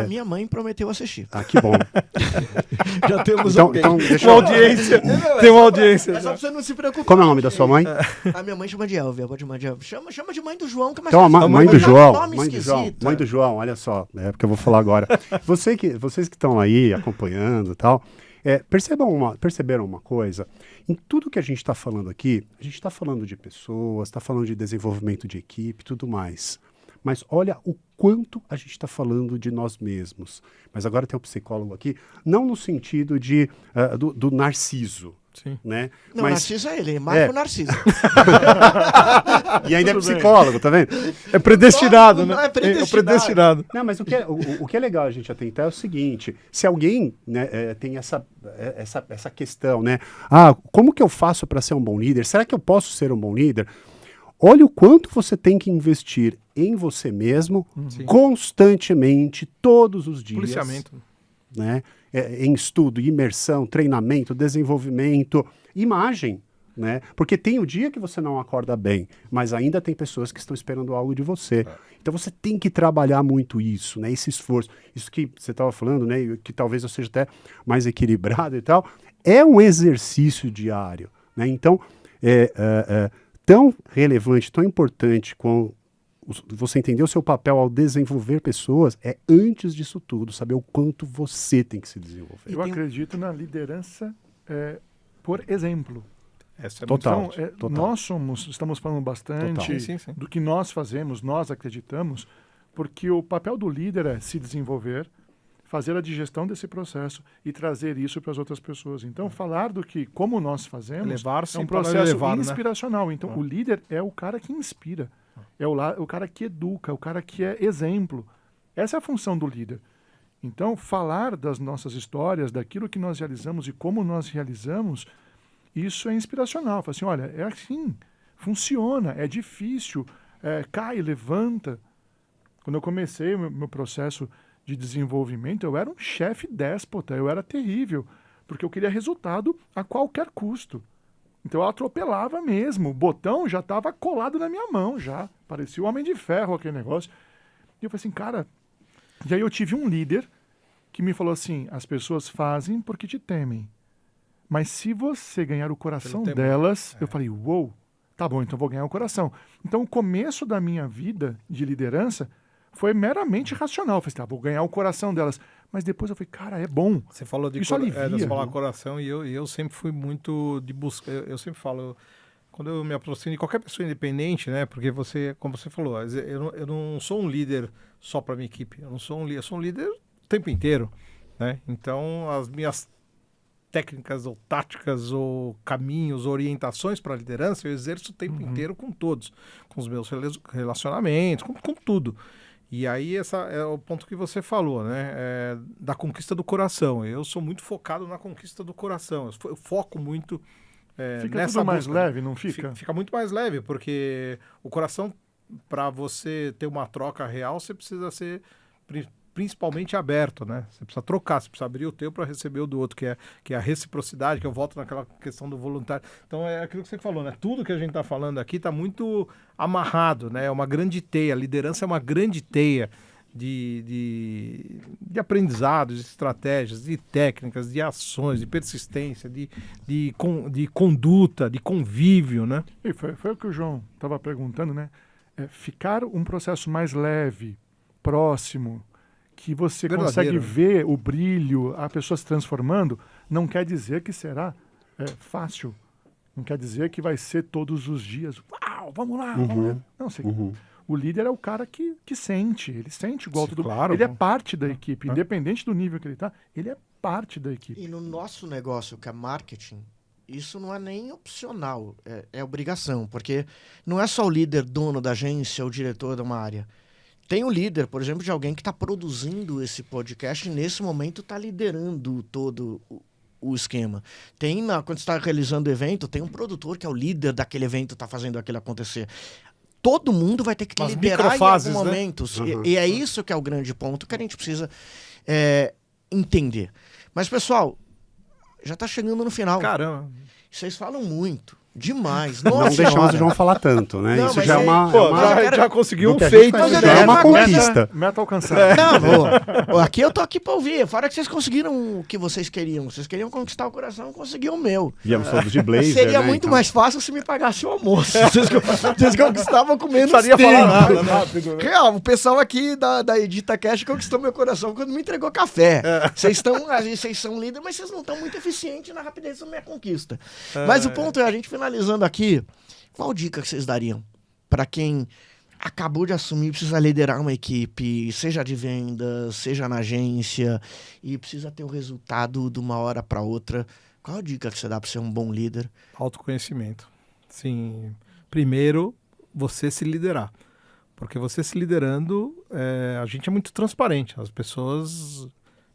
A minha mãe prometeu assistir. Que bom. Já temos Então, alguém. deixa Uma eu... audiência. Tem uma audiência. É só pra você não se preocupar. Como é o nome da sua mãe? A minha mãe chama de Elvia, pode chamar de Elvia. Chama de mãe do João, que é mais Então, a fácil. mãe do Mas João. nome Mãe do João. esquisito. Mãe do João, olha só. É porque eu vou falar agora. Vocês que estão aí acompanhando e tal, perceberam uma coisa? Em tudo que a gente está falando aqui, a gente está falando de pessoas, está falando de desenvolvimento de equipe e tudo mais. Mas olha o quanto a gente está falando de nós mesmos. Mas agora tem um psicólogo aqui, não no sentido do Narciso, Sim. né? Não, Mas, Narciso é ele, Marco Narciso. e ainda é psicólogo, tá vendo? É predestinado, né? Não, é predestinado. predestinado. Não, mas o que é legal a gente atentar é o seguinte: se alguém, né, tem essa questão, né? Como que eu faço para ser um bom líder? Será que eu posso ser um bom líder? Olha o quanto você tem que investir em você mesmo, constantemente, todos os dias. Policiamento. Né? Em estudo, imersão, treinamento, desenvolvimento, imagem. Né? Porque tem o dia que você não acorda bem, mas ainda tem pessoas que estão esperando algo de você. Então você tem que trabalhar muito isso, né? Esse esforço. Isso que você estava falando, né? Que talvez eu seja até mais equilibrado e tal, é um exercício diário. Né? Então, tão relevante, tão importante com você entender o seu papel ao desenvolver pessoas, antes disso tudo, saber o quanto você tem que se desenvolver. Eu acredito na liderança por exemplo. Essa é Total. Então, nós estamos falando bastante Sim. do que nós fazemos, nós acreditamos, porque o papel do líder é se desenvolver, fazer a digestão desse processo e trazer isso para as outras pessoas. Então, falar do que, como nós fazemos, Elevar-se é um para processo elevar, né? inspiracional. Então, o líder é o cara que inspira, é o cara que educa, o cara que é exemplo. Essa é a função do líder. Então, falar das nossas histórias, daquilo que nós realizamos e como nós realizamos, isso é inspiracional. Fala assim, olha, é assim, funciona, é difícil, cai, levanta. Quando eu comecei o meu processo de desenvolvimento, eu era um chefe déspota, eu era terrível, porque eu queria resultado a qualquer custo. Então eu atropelava mesmo, o botão já estava colado na minha mão, já parecia o Homem de Ferro aquele negócio. E eu falei assim, cara... E aí eu tive um líder que me falou assim, as pessoas fazem porque te temem, mas se você ganhar o coração delas, eu falei, uou, tá bom, então vou ganhar o coração. Então o começo da minha vida de liderança foi meramente racional. Eu falei, tá, vou ganhar o coração delas. Mas depois eu falei, cara, é bom. Você falou de Isso alivia. você falou coração e eu sempre fui muito de busca. Eu sempre falo, quando eu me aproximo de qualquer pessoa independente, né? Porque você, como você falou, eu não sou um líder só para minha equipe. Eu sou um líder o tempo inteiro, né? Então as minhas técnicas ou táticas ou caminhos, orientações para a liderança, eu exerço o tempo inteiro com todos, com os meus relacionamentos, com tudo. E aí esse é o ponto que você falou, né? Da conquista do coração. Eu sou muito focado na conquista do coração. Eu foco muito fica nessa tudo mais busca. leve, não fica? Fica muito mais leve, porque o coração, para você ter uma troca real, você precisa ser principalmente aberto, né? Você precisa trocar, você precisa abrir o teu para receber o do outro, que é a reciprocidade, que eu volto naquela questão do voluntário. Então é aquilo que você falou, né? Tudo que a gente está falando aqui está muito amarrado, né? É uma grande teia, a liderança é uma grande teia de aprendizados, de estratégias, de técnicas, de ações, de persistência, de conduta, de convívio, né? E foi o que o João estava perguntando, né? Ficar um processo mais leve, próximo, que você consegue ver o brilho, a pessoa se transformando, não quer dizer que será fácil. Não quer dizer que vai ser todos os dias. Uau, vamos lá, vamos lá. Não, sei. O líder é o cara que sente, ele sente igual todo mundo. Claro, ele é parte da equipe, independente do nível que ele está, ele é parte da equipe. E no nosso negócio, que é marketing, isso não é nem opcional, é obrigação, porque não é só o líder dono da agência ou diretor de uma área. Tem o líder, por exemplo, de alguém que está produzindo esse podcast e nesse momento está liderando todo o esquema. Quando você está realizando o evento, tem um produtor que é o líder daquele evento, está fazendo aquilo acontecer. Todo mundo vai ter que liderar em algum momento. Né? E é isso que é o grande ponto que a gente precisa entender. Mas, pessoal, já está chegando no final. Caramba. Vocês falam muito. Demais. Nossa, não deixamos o João falar tanto, né? Não, isso já é uma... já conseguiu um feito. Já é uma conquista. Meta alcançada. Não, aqui eu tô aqui pra ouvir. Fora que vocês conseguiram o que vocês queriam. Vocês queriam conquistar o coração, conseguiam o meu. Viemos todos de blazer, seria né, muito então. mais fácil se me pagasse o almoço. Vocês conquistavam com menos tempo. tempo. Falar nada, rápido, né? Real, o pessoal aqui da Edita Cash conquistou meu coração quando me entregou café. Vocês são líderes, mas vocês não estão muito eficientes na rapidez da minha conquista. Mas o ponto é, a gente finalizando aqui, qual dica que vocês dariam para quem acabou de assumir, precisa liderar uma equipe, seja de vendas, seja na agência, e precisa ter o resultado de uma hora para outra? Qual a dica que você dá para ser um bom líder? Autoconhecimento. Sim, primeiro, você se liderar. Porque você se liderando, a gente é muito transparente. As pessoas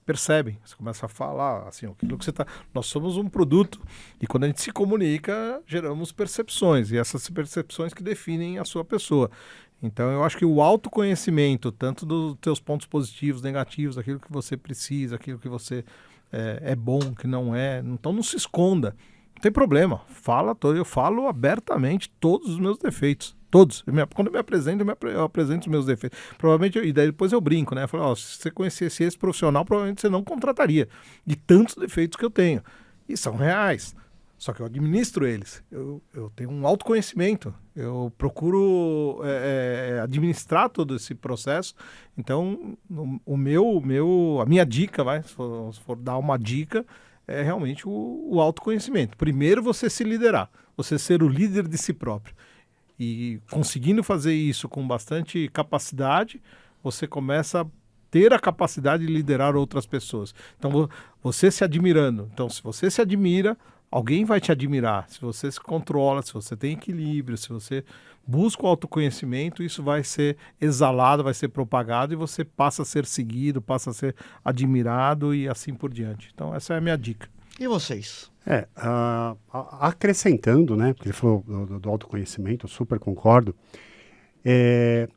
percebem. Você começa a falar, assim, aquilo que você tá... Nós somos um produto e quando a gente se comunica, geramos percepções. E essas percepções que definem a sua pessoa. Então, eu acho que o autoconhecimento, tanto dos teus pontos positivos, negativos, aquilo que você precisa, aquilo que você é bom, que não é. Então, não se esconda. Não tem problema. Eu falo abertamente todos os meus defeitos. Todos. Quando eu me apresento, eu apresento os meus defeitos. Provavelmente, e daí depois eu brinco, né? Eu falo, se você conhecesse esse profissional, provavelmente você não contrataria. De tantos defeitos que eu tenho. E são reais. Só que eu administro eles. Eu tenho um autoconhecimento. Eu procuro administrar todo esse processo. Então, a minha dica, se for dar uma dica, é realmente o autoconhecimento. Primeiro, você se liderar. Você ser o líder de si próprio. E conseguindo fazer isso com bastante capacidade, você começa a ter a capacidade de liderar outras pessoas. Então, você se admirando. Então, se você se admira, alguém vai te admirar. Se você se controla, se você tem equilíbrio, se você busca o autoconhecimento, isso vai ser exalado, vai ser propagado e você passa a ser seguido, passa a ser admirado e assim por diante. Então, essa é a minha dica. E vocês? Acrescentando, né, porque ele falou do autoconhecimento, eu super concordo,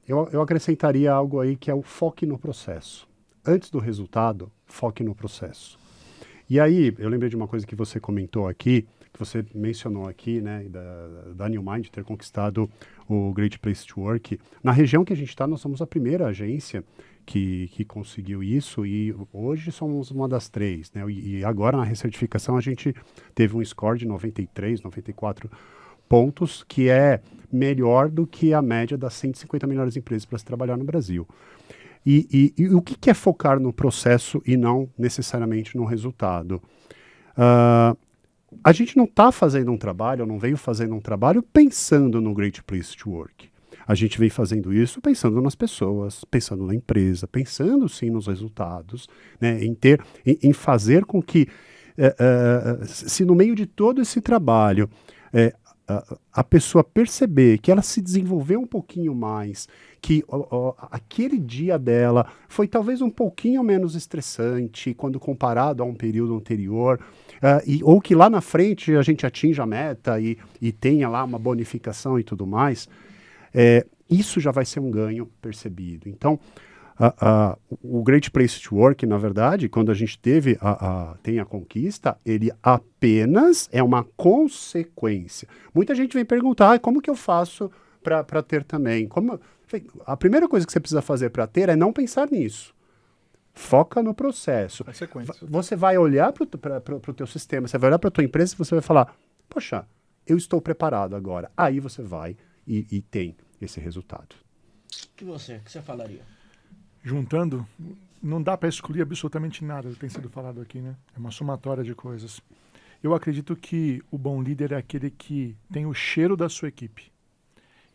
eu acrescentaria algo aí que é o foque no processo. Antes do resultado, foque no processo. E aí, eu lembrei de uma coisa que você comentou aqui, que você mencionou aqui, né, da New Mind ter conquistado o Great Place to Work. Na região que a gente está, nós somos a primeira agência que conseguiu isso e hoje somos uma das 3, né? E agora na recertificação a gente teve um score de 93, 94 pontos, que é melhor do que a média das 150 melhores empresas para se trabalhar no Brasil. E o que é focar no processo e não necessariamente no resultado? A gente não está fazendo um trabalho, não veio fazendo um trabalho pensando no Great Place to Work. A gente vem fazendo isso pensando nas pessoas, pensando na empresa, pensando sim nos resultados, né, em fazer com que, se no meio de todo esse trabalho, a pessoa perceber que ela se desenvolveu um pouquinho mais, que aquele dia dela foi talvez um pouquinho menos estressante quando comparado a um período anterior, ou que lá na frente a gente atinja a meta e tenha lá uma bonificação e tudo mais, isso já vai ser um ganho percebido. Então, O Great Place to Work, na verdade, quando a gente tem a conquista, ele apenas é uma consequência. Muita gente vem perguntar, como que eu faço para ter também? A primeira coisa que você precisa fazer para ter é não pensar nisso. Foca no processo. É sequência. Você vai olhar para o teu sistema, você vai olhar para a tua empresa e você vai falar, poxa, eu estou preparado agora. Aí você vai e tem esse resultado. O que você falaria? Juntando, não dá para excluir absolutamente nada do que tem sido falado aqui, né? É uma somatória de coisas. Eu acredito que o bom líder é aquele que tem o cheiro da sua equipe.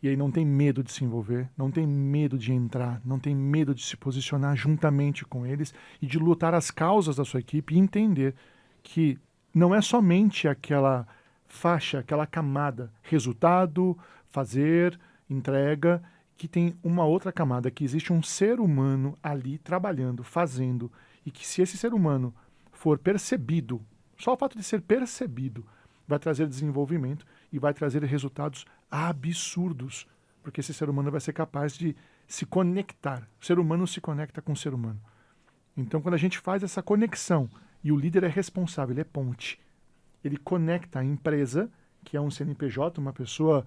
E aí não tem medo de se envolver, não tem medo de entrar, não tem medo de se posicionar juntamente com eles e de lutar as causas da sua equipe e entender que não é somente aquela faixa, aquela camada, resultado, fazer, entrega, que tem uma outra camada, que existe um ser humano ali trabalhando, fazendo, e que se esse ser humano for percebido, só o fato de ser percebido, vai trazer desenvolvimento e vai trazer resultados absurdos, porque esse ser humano vai ser capaz de se conectar. O ser humano se conecta com o ser humano. Então, quando a gente faz essa conexão, e o líder é responsável, ele é ponte, ele conecta a empresa, que é um CNPJ, uma pessoa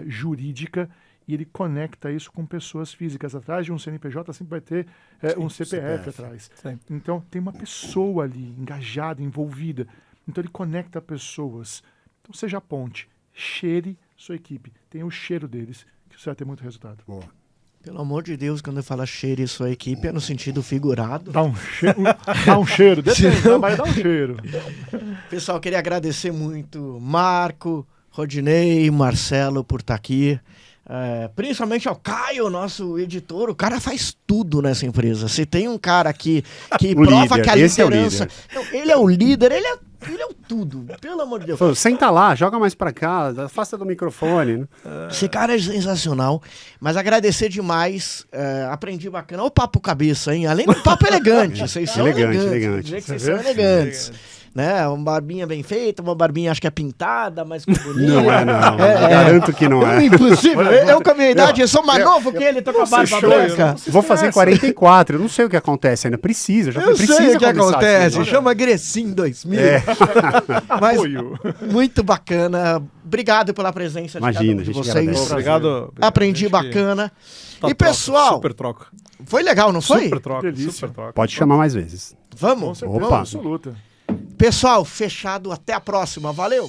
jurídica, e ele conecta isso com pessoas físicas. Atrás de um CNPJ sempre vai ter um CPF atrás. Sim. Então, tem uma pessoa ali, engajada, envolvida. Então, ele conecta pessoas. Então, seja a ponte. Cheire sua equipe. Tenha o cheiro deles, que você vai ter muito resultado. Boa. Pelo amor de Deus, quando eu falo cheire sua equipe, é no sentido figurado. Dá um cheiro. Dá um cheiro. Depende, mas dá um cheiro. Pessoal, queria agradecer muito Marco, Rodinei, Marcelo por estar aqui. Principalmente ao Caio, nosso editor. O cara faz tudo nessa empresa. Se tem um cara aqui que prova líder, que a esse é o liderança... líder. Não, ele é o líder, ele é o tudo. Pelo amor de Deus. Pô, senta lá, joga mais pra cá, afasta do microfone. Né? Esse cara é sensacional. Mas agradecer demais. Aprendi bacana. Olha o papo cabeça, hein? Além do papo elegante. Vocês são Elegante, elegantes. elegante. Vou dizer que vocês são elegantes. Né? Uma barbinha bem feita, uma barbinha acho que é pintada, mas bonita. Não é, não. Garanto que não é. Impossível. Eu com a minha idade, eu sou mais novo que ele, tô com a barba branca. Vou fazer 44, eu não sei o que acontece ainda. Precisa, já Eu precisa sei o que começar acontece, assim. chama Grecin 2000. Mas muito bacana. Obrigado pela presença Imagina, de a cada um gente de vocês. agradece. Obrigado. Aprendi bacana. E pessoal, Super troca. foi legal, não foi? Super troca. Delícia. Super troca. Pode chamar mais vezes. Vamos? Com certeza Opa. absoluta. Pessoal, fechado. Até a próxima. Valeu!